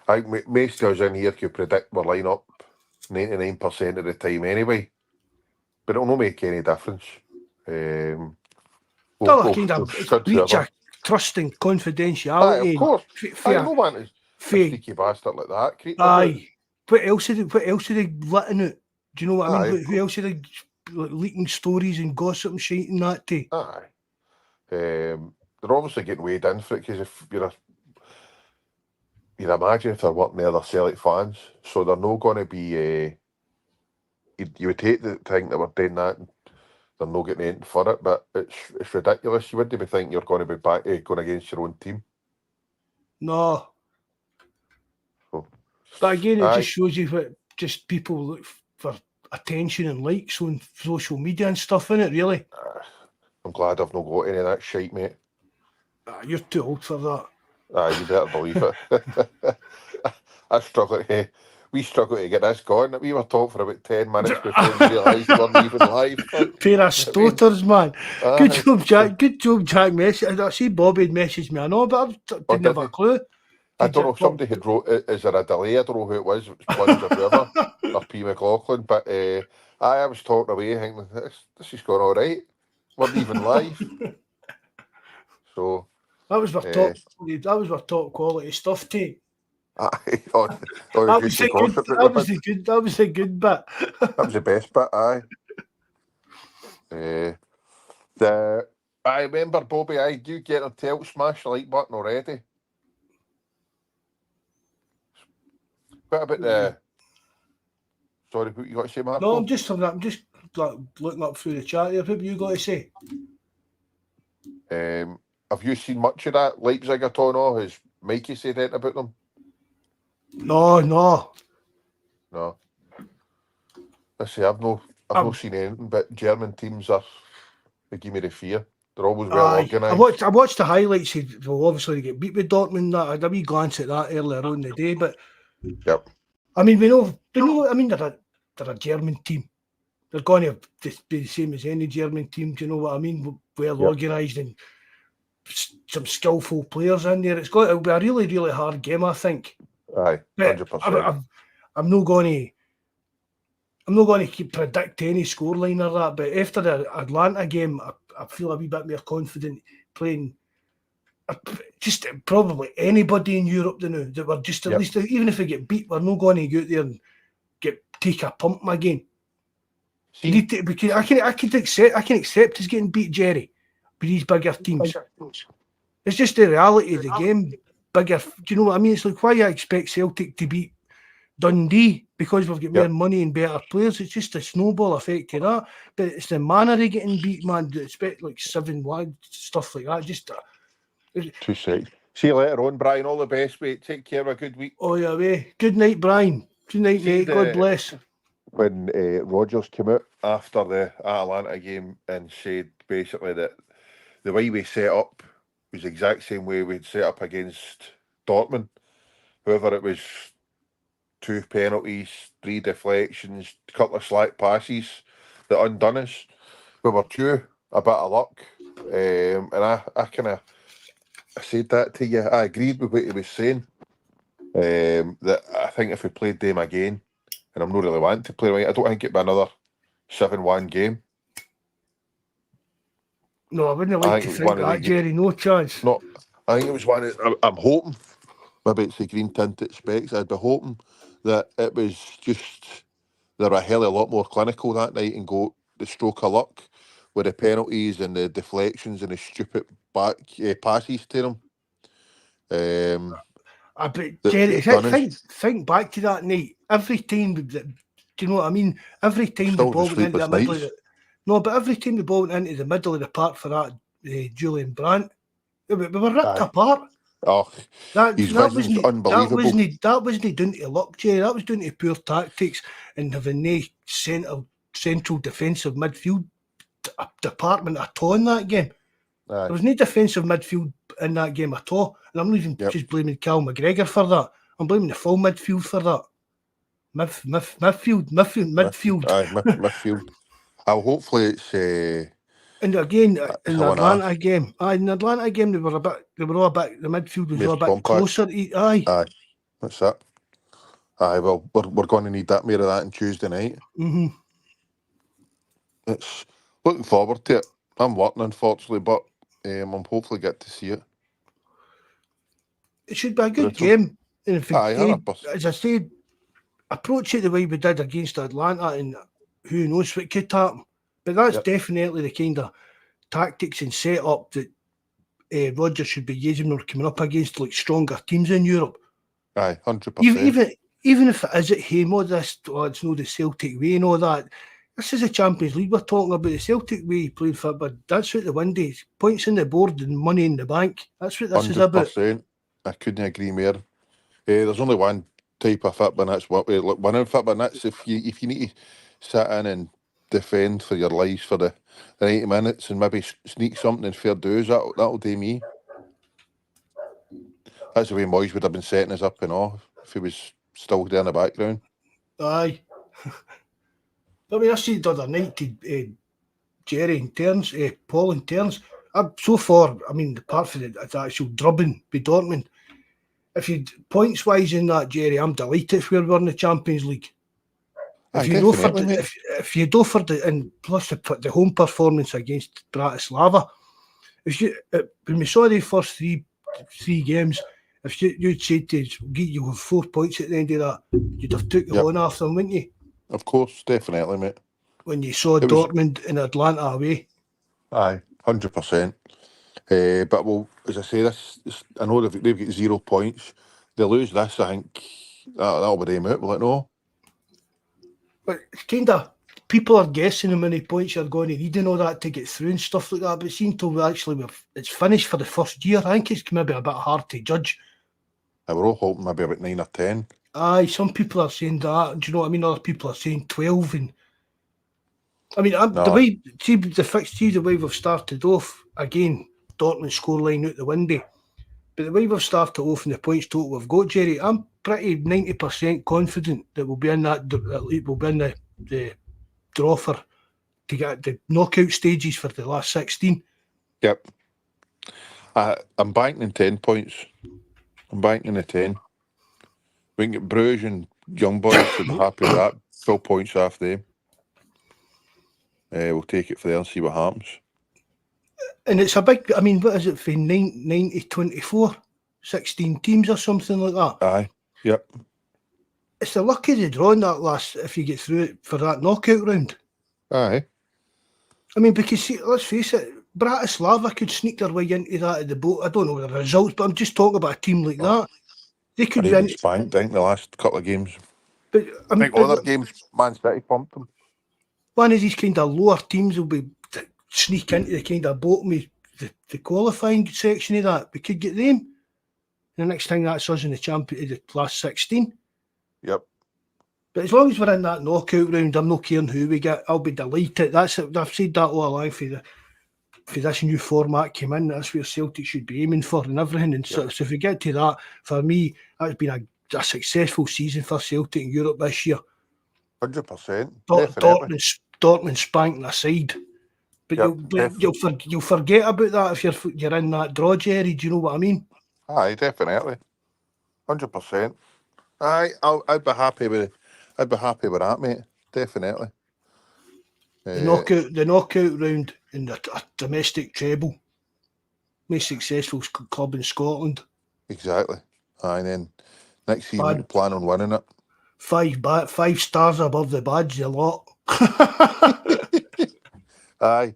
I think most of us in here could predict our line-up 99% of the time anyway, but it'll not make any difference. Breach of trust and confidentiality. Aye, of course. I don't want a sneaky bastard like that. Aye. What else are they letting out? Do you know what I mean? Who else are they leaking stories and gossip and shit and that to? Aye. They're obviously getting weighed in for it because if you'd imagine if they're working there, they're Celtic fans, so they're not going to be. You would hate to think that we're doing that and they're not getting anything for it, but it's ridiculous. You wouldn't be thinking you're going to be back going against your own team. No. So, but again, it just shows you what just people look for attention and likes on social media and stuff, innit, really? I'm glad I've not got any of that shite, mate. You're too old for that. You better believe it. We struggle to get this going. We were talking for about 10 minutes before we realised we weren't even live. Pair of stoters, man. Good job, Jack. Good job, Jack. I see Bobby had messaged me. I know, but I didn't have a clue. I don't know. Somebody had wrote, is there a delay? I don't know who it was. It was Plunge or whoever, or P. McLaughlin. But I was talking away thinking, this is going all right. We're even live. So... That was our top quality stuff, too. That was a good bit. That was the best bit, aye. I remember, Bobby, I do get her to smash the like button already. What about the... Sorry, what you got to say, Mark? No, I'm just looking up through the chat there. What have you got to say? Have you seen much of that Leipzig at all? No? Has Mikey said anything about them? No. No. I say I've not seen anything, but German teams they give me the fear. They're always well organised. I watched the highlights. Well, obviously they get beat with Dortmund. I had a wee glance at that earlier on in the day, but Yep. I mean, we know. I mean, they're a German team. They're going to be the same as any German team. Do you know what I mean? Well organised and some skillful players in there. It'll be a really, really hard game, I think. Aye, 100%. I'm not going to predict any scoreline or that, but after the Atlanta game, I feel a wee bit more confident playing just probably anybody in Europe that we're just at least, even if we get beat, we're not going to go out there and take a pump again. Because I can accept us getting beat, Jerry, with these bigger teams. It's just the reality of the game. Bigger, do you know what I mean? It's like why I expect Celtic to beat Dundee because we've got more money and better players. It's just a snowball effect to that. But it's the manner of getting beat, man. To expect like 7-1 stuff like that. Just 2 seconds. See you later on, Brian. All the best, mate. Take care. Have a good week. Oh yeah, way. Good night, Brian. Good night, mate. God bless. When Rodgers came out after the Atlanta game and said basically that the way we set up was the exact same way we'd set up against Dortmund. However, it was 2 penalties, 3 deflections, a couple of slack passes that undone us. We were due a bit of luck. And I said that to you. I agreed with what he was saying. That I think if we played them again, and I'm not really wanting to play right, I don't think it'd be another 7-1 game. No, I wouldn't like to think that, Jerry. No chance. No, I think it was one. I'm hoping, maybe it's the green tinted specs. I'd be hoping that it was just they were a hell of a lot more clinical that night and go the stroke of luck with the penalties and the deflections and the stupid back passes to them. But Jerry, think back to that night. Every time, do you know what I mean? Every time the ball went into the middle of but every time the ball went into the middle of the park for that Julian Brandt, we were ripped apart. Oh, that was unbelievable. That wasn't down to luck, Jerry. That was down to poor tactics and having no central defensive midfield department at all in that game. There was no defensive midfield in that game at all. And I'm not even just blaming Cal McGregor for that. I'm blaming the full midfield for that. Midfield. Aye, midfield. Hopefully it's... and again, in the Atlanta game, they were all a bit, the midfield was all a bit closer. Aye, that's it. Aye, well, we're going to need that more of that on Tuesday night. Mm-hmm. It's looking forward to it. I'm working, unfortunately, but I'm hopefully get to see it. It should be a good game. And if Aye, as I said, approach it the way we did against Atlanta, and who knows what could happen. But that's definitely the kind of tactics and setup that Rodgers should be using when we're coming up against like stronger teams in Europe. Aye, 100%. Even if it is at home, it's not the Celtic way and all that. This is a Champions League we're talking about. The Celtic way playing football. That's what the window is. Points in the board and money in the bank. That's what this 100%. Is about. 100%. I couldn't agree more. There's only one type of football, and that's winning football. And that's if you need to sit in and defend for your lives for the 90 minutes and maybe sneak something in fair dues, that'll do me. That's the way Moyes would have been setting us up and all if he was still there in the background. Aye. I mean, I said the other night to Jerry in terms, Paul in terms, so far, I mean, apart from the actual drubbing with Dortmund, if you points-wise in that, Jerry, I'm delighted if we're in the Champions League. If you do for the and plus the home performance against Bratislava, when we saw the first three games, if you'd said you have 4 points at the end of that, you'd have took the one off them, wouldn't you? Of course, definitely, mate. When you saw Dortmund and Atlanta away. Aye, 100%. But well, as I say, I know they've got 0 points. They lose this, I think that'll be them out, will it no? But it's kind of people are guessing how many points you're going to need and all that to get through and stuff like that. But seeing till it's finished for the first year, I think it's maybe a bit hard to judge. I were all hoping maybe about 9 or 10. Aye, some people are saying that. Do you know what I mean? Other people are saying 12. And I mean, the way the way we've started off again, Dortmund scoreline out the window. But the way we've started off and the points total we've got, Jerry, I'm pretty 90% confident that we'll be in the draw to get the knockout stages for the last 16. Yep. I'm banking in 10 points. I'm banking in the 10. We can get Bruges and Young Boys should be happy with that. 12 points off them. We'll take it for there and see what happens. And it's a big, I mean, what is it for 9 to 24? 16 teams or something like that? Aye, yep. It's the luck of the draw in that last, if you get through it for that knockout round. Aye. I mean, because see, let's face it, Bratislava could sneak their way into that at the boat. I don't know the results, but I'm just talking about a team like that. They could be in. Spanked, I think, the last couple of games. But I think other games, Man City pumped them. One of these kind of lower teams will be sneak into the kind of bottom of the qualifying section of that. We could get them. The next thing that's us in the last 16. Yep. But as long as we're in that knockout round, I'm not caring who we get. I'll be delighted. I've said that all along for this new format came in. That's where Celtic should be aiming for and everything. And so if we get to that, for me, that's been a successful season for Celtic in Europe this year. 100%. Dortmund spanking aside. But you'll forget about that if you're in that draw, Jerry. Do you know what I mean? Aye, definitely. 100%. Aye, I'd be happy with that, mate. Definitely. The knockout round in the domestic treble. Most successful club in Scotland. Exactly. Aye, and then next season we plan on winning it. 5 stars above the badge, a lot. Aye.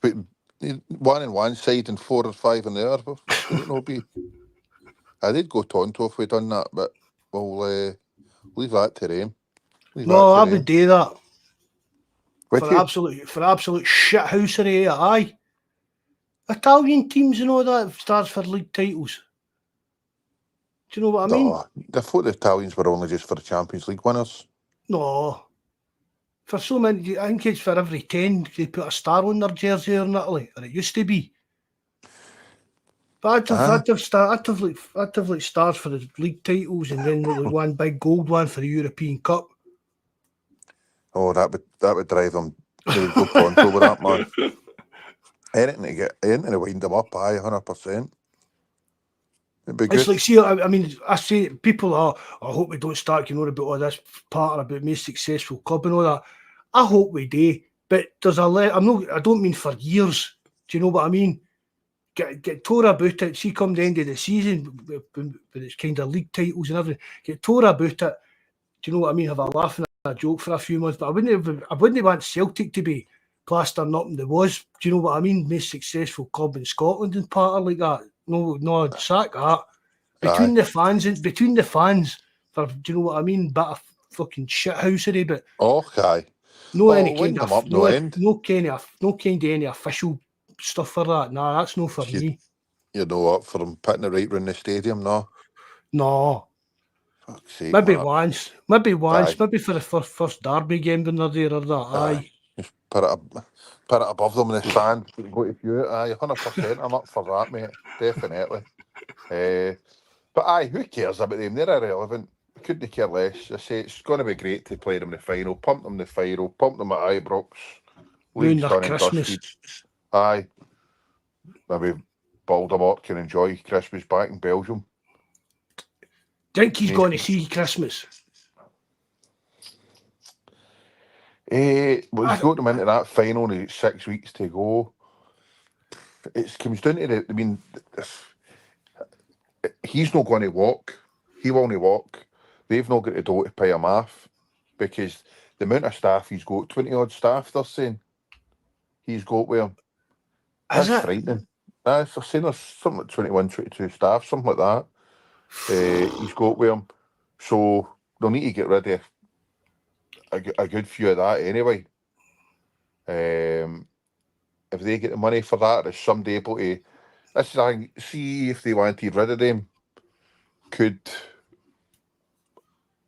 But 1 on one side and 4 or 5 on the other. It'll be. I did go Tonto if we'd done that, but we'll leave that to them. I would do that. For absolute shithousery, aye. Italian teams and all that starts for league titles. Do you know what I mean? I thought the Italians were only just for the Champions League winners. No. For so many, I think it's for every 10 they put a star on their jersey here in Italy, or it used to be. But I'd have like stars for the league titles and then like one big gold one for the European Cup. Oh, that would drive them. They would go pronto with that, man. Anything to wind them up, aye, 100%. It'd be good. It's like, see, I mean, I say people are, I hope we don't start, about all this part about most successful club and all that. I hope we do, but there's I don't mean for years. Do you know what I mean? Get tore about it. See, come the end of the season, when it's kind of league titles and everything, get tore about it. Do you know what I mean? Have a laugh and a joke for a few months, but I wouldn't want Celtic to be plastering up and there was. Do you know what I mean? Most successful club in Scotland and part like that. No, I'd sack that. Between the fans, for, do you know what I mean? Bit of fucking shithousery, but okay. No kind of any official stuff for that. Nah, that's no for me. You're not up for them putting it right round the stadium, no? No. Fuck's sake, maybe once, maybe for the first derby game when they're there or that. Aye. Just put it above them in the stand. Go to view it. Aye, 100%. I'm up for that, mate. Definitely. But aye, who cares about them? They're irrelevant. Couldn't care less. I say it's going to be great to play them in the final. Pump them in the final. Pump them at Ibrox. Ruin their Christmas. Aye. Maybe Baldermort can enjoy Christmas back in Belgium. Think he's going to see Christmas? He's got them into that final in 6 weeks to go. It comes down to he's not going to walk. He will only walk. They've not got the dough to pay him off because the amount of staff he's got, 20 odd staff, they're saying he's got with him. That's frightening. They're saying there's something like 21, 22 staff, something like that. He's got with him. So they'll need to get rid of a good few of that anyway. If they get the money for that, is somebody able to? This is the thing, see if they wanted rid of them. Could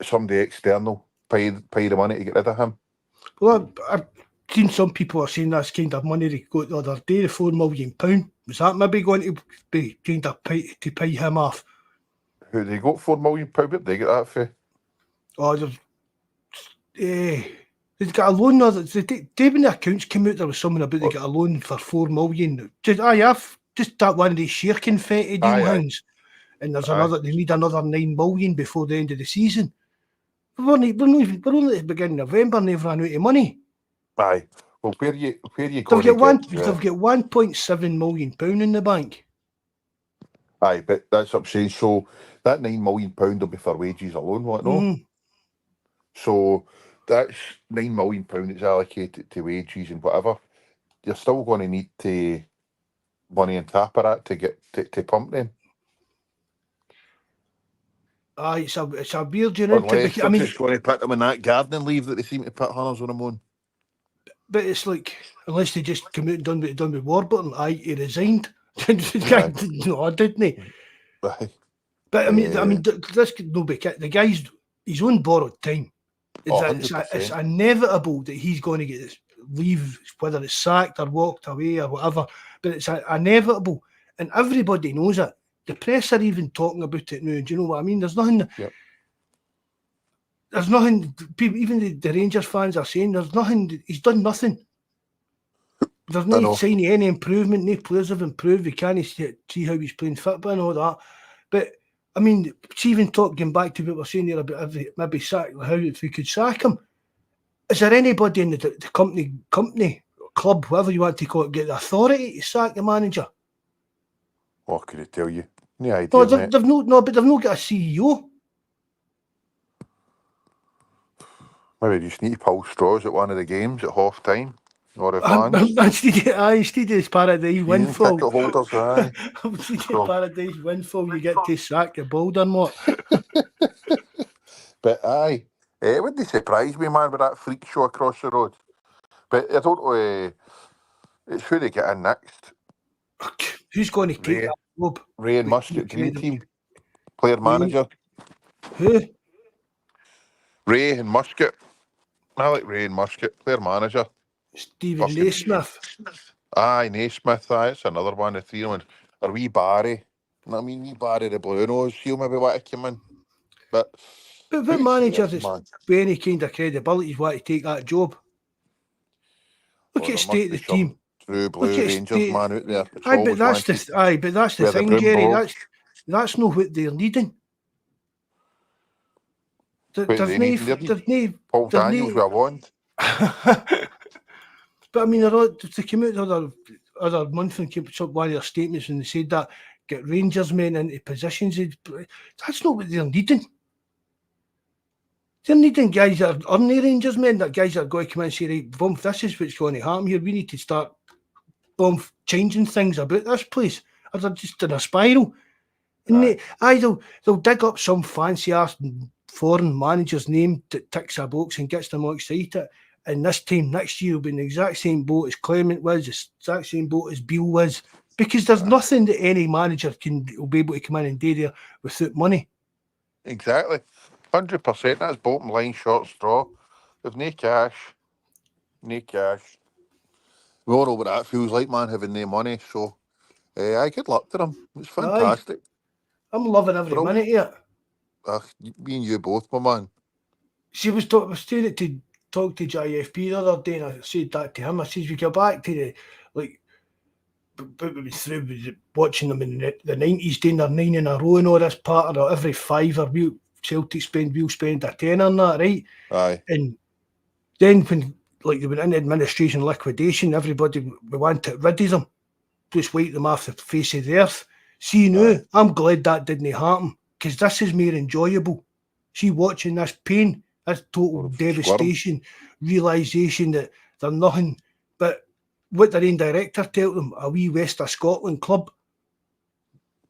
somebody external pay the money to get rid of him? Well, I've seen some people are saying that's kind of money they got the other day, the £4 million. Was that maybe going to be kind of to pay him off? Who they got £4 million? Where did they get that for? Oh, they've got a loan. When the accounts came out, there was something about they got a loan for £4 million. I've just that one of these sheer confetti deal things, and there's another. They need another £9 million before the end of the season. We're only at the beginning of November, and they've run out of money. Aye. Well, where you going They've to got get? They've got £1.7 million in the bank. Aye, but that's what I'm saying. So that £9 million will be for wages alone, what no? Mm. So that's £9 million that's allocated to wages and whatever. You're still going to need to money on top of that to get to pump them. Aye, it's a weird, Unless they're just going to put them in that gardening leave that they seem to put hunters on them on. But it's like, unless they just come out and done what they done with Warburton, he resigned. No, didn't he? Right. But I mean, this could no be the guy's his own borrowed time. It's inevitable that he's going to get this leave, whether it's sacked or walked away or whatever. But it's inevitable, and everybody knows it. The press are even talking about it now. Do you know what I mean? There's nothing. Yep. There's nothing. People, even the Rangers fans are saying there's nothing. He's done nothing. There's no sign of any improvement. No players have improved. We can't see how he's playing football and all that. But I mean, even talking back to what we're saying here about maybe how if we could sack him. Is there anybody in the company, club, whatever you want to call it, get the authority to sack the manager? What could I tell you? No idea. No, they've not got a CEO. Maybe just need to pull straws at one of the games at half time. Or the fans. Instead of Paradise Windfall. Ticket holders, aye. Instead of Paradise Windfall, you get to sack your ball done what? But aye. It wouldn't surprise me, man, with that freak show across the road. But I don't know. It's who they get in next. Who's going to take that job? Ray and Musket, Dream Team. Player manager. Who? Ray and Musket. I like Ray and Musket. Player manager. Stephen Naismith. Aye, Naismith. Aye, it's another one. The three ones. Or wee Barry. I mean, wee Barry the Blue Nose. He'll maybe want to come in. But what manager that's with any kind of credibility is want to take that job? Look at the state of the team. True blue Rangers man out there. But that's the thing, Jerry. That's not what they're needing. Paul Daniels with a wand. But I mean, they came out other month and came up one of their statements and they said that get Rangers men into positions. That's not what they're needing. They're needing guys that are the Rangers men, that guys that are going to come in and say, right, boom, this is what's going to happen here. We need to start changing things about this place. Or they're just in a spiral. And they'll dig up some fancy ass foreign manager's name that ticks a box and gets them all excited. And this time next year will be in the exact same boat as Clement was, the exact same boat as Beale was. Because there's nothing that any manager will be able to come in and do there without money. Exactly. 100%. That's bottom line short straw. There's no cash. No cash. We all know what that feels like, man, having no money. So, good luck to them. It's fantastic. I'm loving every minute here. Me and you both, my man. She was saying it to talk to JFP the other day, and I said that to him. I said, we go back to through watching them in the 90s doing their 9 in a row and all this part of every fiver Celtic we'll spend a tenner on that, right? Aye. And then when they went into administration liquidation, everybody we wanted rid of them. Just wipe them off the face of the earth. See now, I'm glad that didn't happen, because this is more enjoyable. See, watching this pain, this total devastation, realisation that they're nothing but what their own director tell them, a wee West of Scotland club.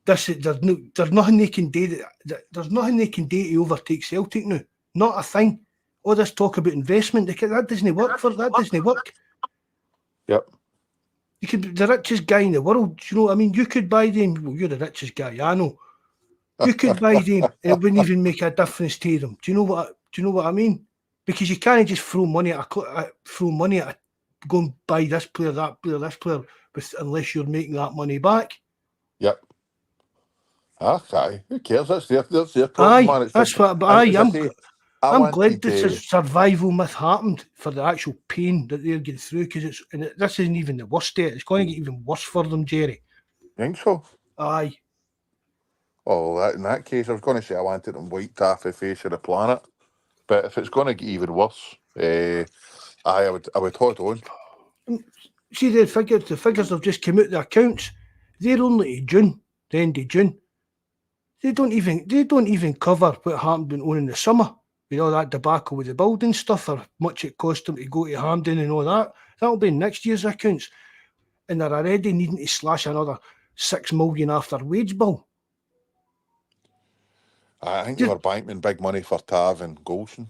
There's nothing they can do. There's nothing they can do to overtake Celtic now. Not a thing. all this talk about investment, that doesn't work for that. Doesn't work. Yep. You could be the richest guy in the world. You know what I mean? You could buy them. Well, you're the richest guy, I know. You could buy them, and it wouldn't even make a difference to them. Do you know what I mean? Because you can't just throw money at go and buy this player, that player, this player, unless you're making that money back. Yep. Okay. Who cares? That's their problem, man. It's that's just, what. But I'm glad to this survival myth happened for the actual pain that they're getting through, because this isn't even the worst state. It's going to get even worse for them, Jerry. Think so? Aye. Oh, in that case, I was going to say I wanted them wiped off the face of the planet, but if it's going to get even worse, I would hold on. See, the figures have just come out. The accounts, they're only to June, the end of June. They don't even cover what happened on in the summer. You know, that debacle with the building stuff, or much it cost them to go to Hampden and all that. That'll be in next year's accounts, and they're already needing to slash another $6 million after wage bill. I think they were banking big money for Tav and Golson.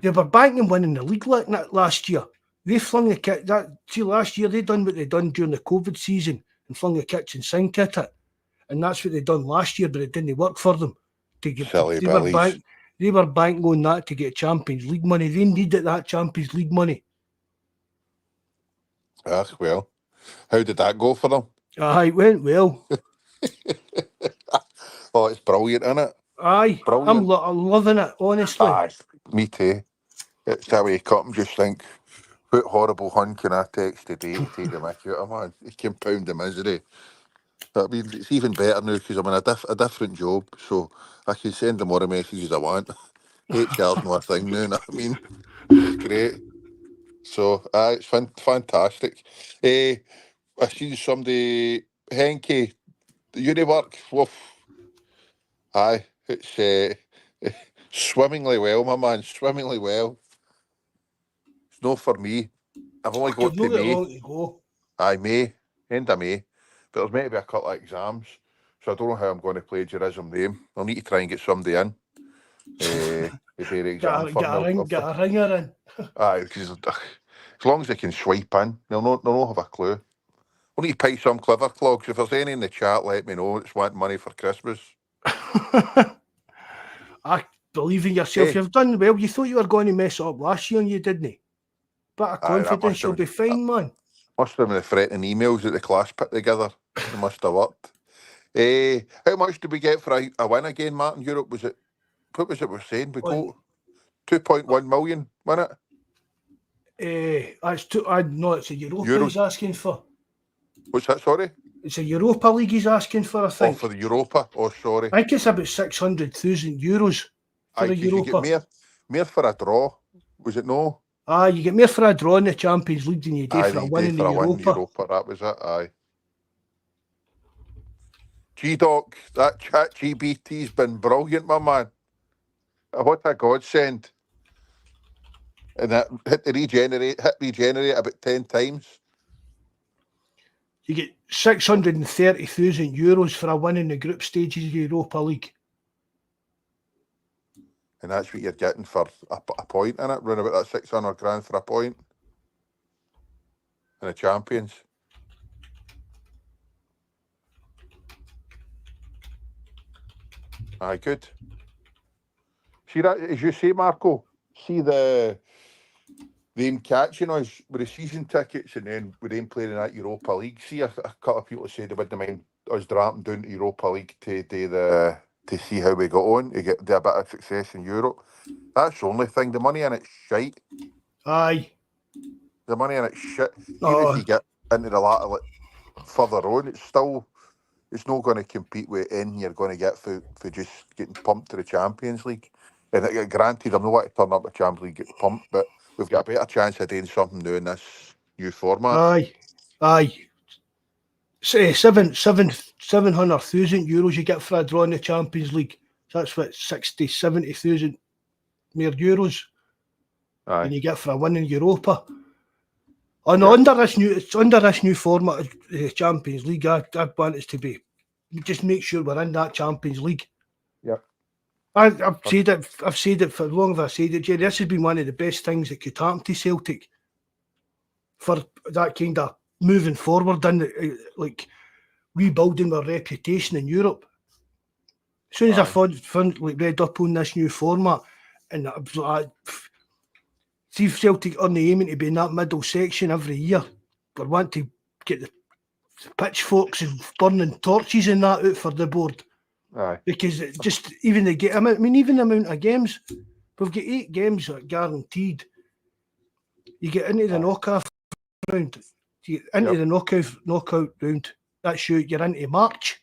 They were banking winning the league like that last year. They flung the kit. Last year they done what they done during the COVID season and flung the kitchen sink at it, and that's what they done last year. But it didn't work for them. They were banking on that to get Champions League money. They needed that Champions League money. Well, how did that go for them? It went well. Oh, it's brilliant, isn't it? Aye, brilliant. I'm loving it, honestly. Aye, me too. It's that way you cut and just think, what horrible hun can I text today to take the mickey out of, man? He compound the misery. But I mean, it's even better now because I'm in a different job, so I can send them all the messages I want. HR's not a thing now, you know what I mean? It's great. So, it's fantastic. I seen somebody, Henke, the uni work, woof. Aye, it's swimmingly well, my man, swimmingly well. It's not for me. I've only got to May. Long to go. Aye, May, end of May. But there's meant to be a couple of exams, so I don't know how I'm going to plagiarism them. I'll need to try and get somebody in. The exam get a ringer in. Aye, because as long as they can swipe in, they'll not have a clue. We'll need to pay some clever clogs. If there's any in the chat, let me know. It's wanting money for Christmas. I believe in yourself. You've done well. You thought you were going to mess it up last year and you didn't. Bit of confidence, you'll be fine, man. Must have been the threatening emails that the class put together. It must have worked. How much did we get for a win again, Martin? Europe, what was it we're saying? We got 2.1 million, wasn't it? It's a Europa he's asking for. What's that, sorry? It's a Europa League he's asking for, I think. Oh, for the Europa? Oh, sorry. I think it's about €600,000 for the Europa. You get more for a draw, was it no? You get more for a draw in the Champions League than you do for a win in the Europa. That was it, aye. G-Doc, that chat GBT's been brilliant, my man. What a godsend. And that hit regenerate about 10 times. You get €630,000 for a win in the group stages of the Europa League. And that's what you're getting for a point in it, around about that 600 grand for a point. And the champions. Aye, good. See that, as you say, Marco, see them catching us with the season tickets and then with them playing in that Europa League. See, a couple of people said they wouldn't mind us dropping down to Europa League to see how we got on, to do a bit of success in Europe. That's the only thing. The money in it's shite. Aye. The money in it's shit. Even if you get into the latter, further on, it's not going to compete with anything you're going to get for just getting pumped to the Champions League. And granted, I'm not want to turn up the Champions League, get pumped, but we've got a better chance of doing something new in this new format. Aye. Say €700,000 you get for a draw in the Champions League. So that's what 70,000 more euros. Aye. And you get for a win in Europa. Under this new format of the Champions League, I want us to be just make sure we're in that Champions League. Yep. I've said it for as long as I said it, Jerry. This has been one of the best things that could happen to Celtic for that kind of moving forward and like rebuilding their reputation in Europe. As soon as I read up on this new format, and I was like, see if Celtic are aiming to be in that middle section every year, but want to get the pitchforks and burning torches and that out for the board. Aye. Because it just even the amount of games, we've got 8 games that are guaranteed. You get into the knockout round, you get into the knockout round. That's you're into March.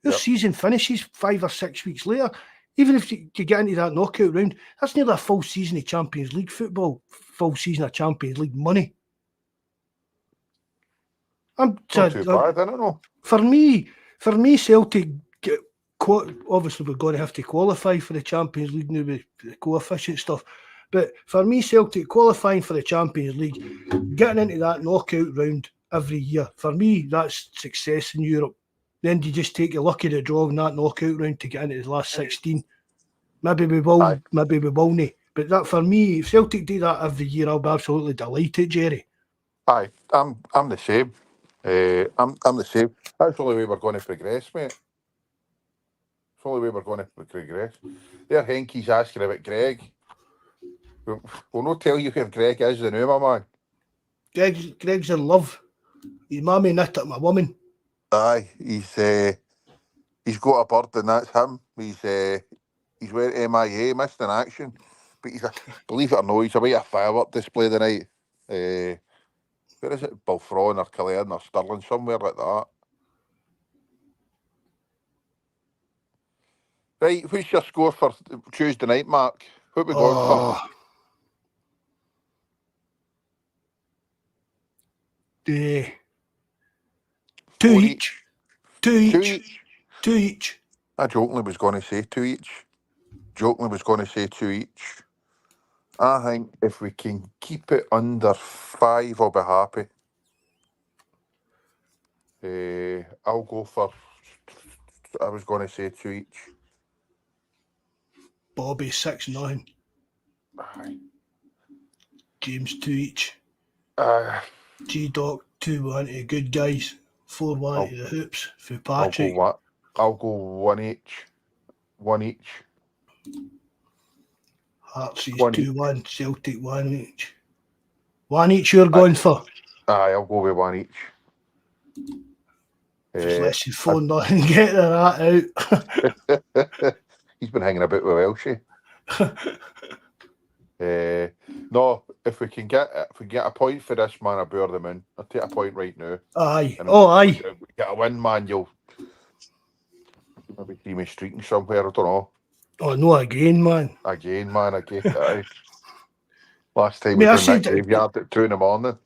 Your season finishes 5 or 6 weeks later. Even if you get into that knockout round, that's nearly a full season of Champions League football, full season of Champions League money. Not too bad, I don't know. For me, Celtic, obviously we're going to have to qualify for the Champions League now with the coefficient stuff. But for me, Celtic qualifying for the Champions League, getting into that knockout round every year, for me, that's success in Europe. Then you just take a luck of the draw in that knockout round to get into the last 16. Maybe we will, maybe we won't. But that for me, if Celtic do that every year, I'll be absolutely delighted, Jerry. Aye, I'm the same. I'm the same. That's the only way we're going to progress, mate. It's the only way we're going to progress. There, Henke's asking about Greg. We'll not tell you where Greg is now, my man. Greg's in love. His mammy knit up my woman. Aye, he's got a bird and that's him. He's went MIA, missed in action. But believe it or not, he's away at a firework display tonight. Where is it? Bovril or Cullen or Stirling, somewhere like that. Right, who's your score for Tuesday night, Mark? What we going for? Two each. I jokingly was going to say 2 each. I think if we can keep it under 5, I'll be happy. I'll go for, I was going to say 2 each. Bobby 6-9. Aye. James 2 each. G-Doc 2-1 to the good guys. 4-1 to the hoops for Patrick. I'll go 1 each. 1 each. Hearts is 2-1, Celtic 1 each. 1 each you're going for? Aye, I'll go with 1 each. Just let you phone nothing and get that out. He's been hanging about with Welshie. No, if we get a point for this, man, I'll bear them in. I'll take a point right now. Aye. Aye. If we get a win, man, you'll maybe see me streaking somewhere, I don't know. Oh, no, again, man. Again. Aye. Last time we done that graveyard at 2 a.m.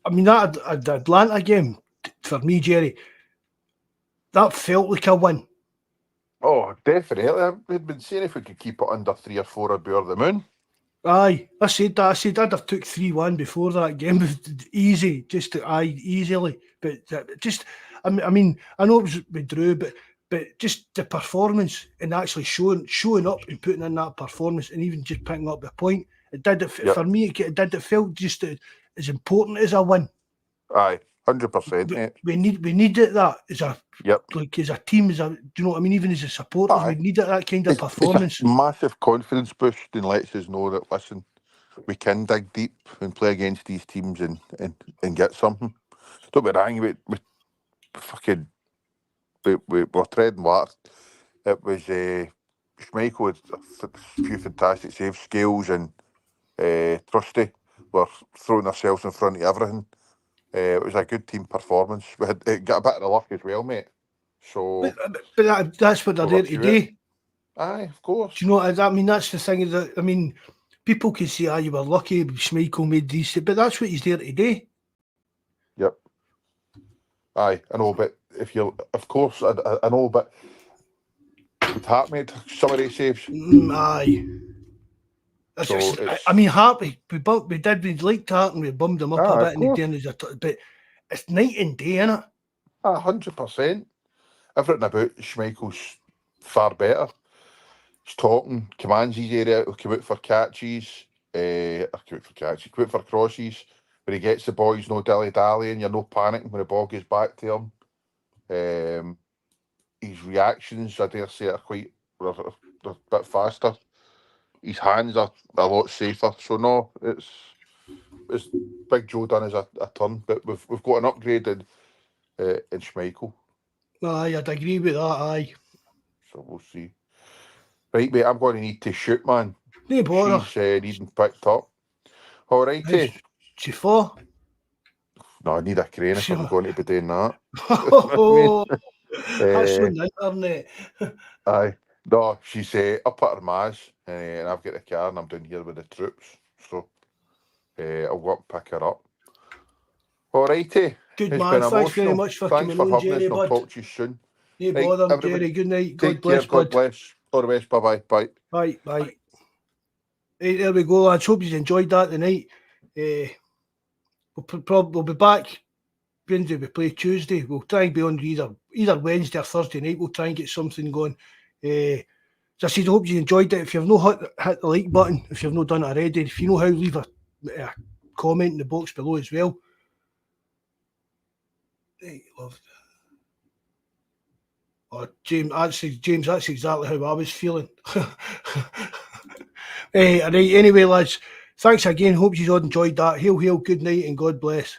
I mean, that Atlanta game, for me, Jerry, that felt like a win. Oh, definitely. We'd been saying if we could keep it under 3 or 4, I'd bear the moon. Aye, I said that. I'd have took 3-1 before that game. Easy, easily. But just, I mean, I know we drew, but just the performance and actually showing up and putting in that performance and even just picking up the point, for me, it felt just as important as a win. Aye, 100%. We needed that as a as a team, do you know what I mean? Even as a supporter, we needed that kind of performance. It's a massive confidence boost and lets us know that, listen, we can dig deep and play against these teams and get something. Don't be wrong, we fucking we're treading water. It was Schmeichel with a few fantastic saves, Scales and Trusty were throwing ourselves in front of everything. It was a good team performance. We got a bit of the luck as well, mate. So, but that's what they're there today. Aye, of course. Do you know what I mean? That's the thing. That I mean, people can say, you were lucky, Schmeichel made these, but that's what he's there today. Yep. Aye, I know, but if you, of course, I know, but would Hart made some of these saves? Aye. So I mean, Hart, we liked Hart and we bummed him up a bit, and but it's night and day, innit? 100%. Everything about Schmeichel's far better. he's talking, commands his area, he'll come out for catches, come out for crosses, where he gets the ball, he's no dilly-dally, and you're no panicking when the ball goes back to him. His reactions, I dare say, they're a bit faster. His hands are a lot safer. So no, it's Big Joe done as a turn, but we've got an upgrade in Schmeichel. Aye, I'd agree with that, aye. So we'll see. Right, mate, I'm going to need to shoot, man. No bother. She's needing picked up. All righty. She for? No, I need a crane if I'm going to be doing that. Oh, that's on the internet. Aye. No, she's up at her ma's, and I've got the car, and I'm down here with the troops. So I'll go up and pick her up. All righty. Good man. Thanks very much for coming on, Jerry, bud. I'll talk to you soon. No bother, Jerry. Good night. God bless, God bless. All the best. Bye-bye. Bye. Bye. Right, there we go, lads. Hope you enjoyed that tonight. We'll be back Wednesday. We play Tuesday. We'll try and be on either Wednesday or Thursday night. We'll try and get something going. As I said, I hope you enjoyed it. If you've not hit the like button, if you've not done it already, if you know how, leave a comment in the box below as well. Hey, love. Oh, James, that's exactly how I was feeling. Right, anyway, lads, thanks again. Hope you all enjoyed that. Hail, hail, good night, and God bless.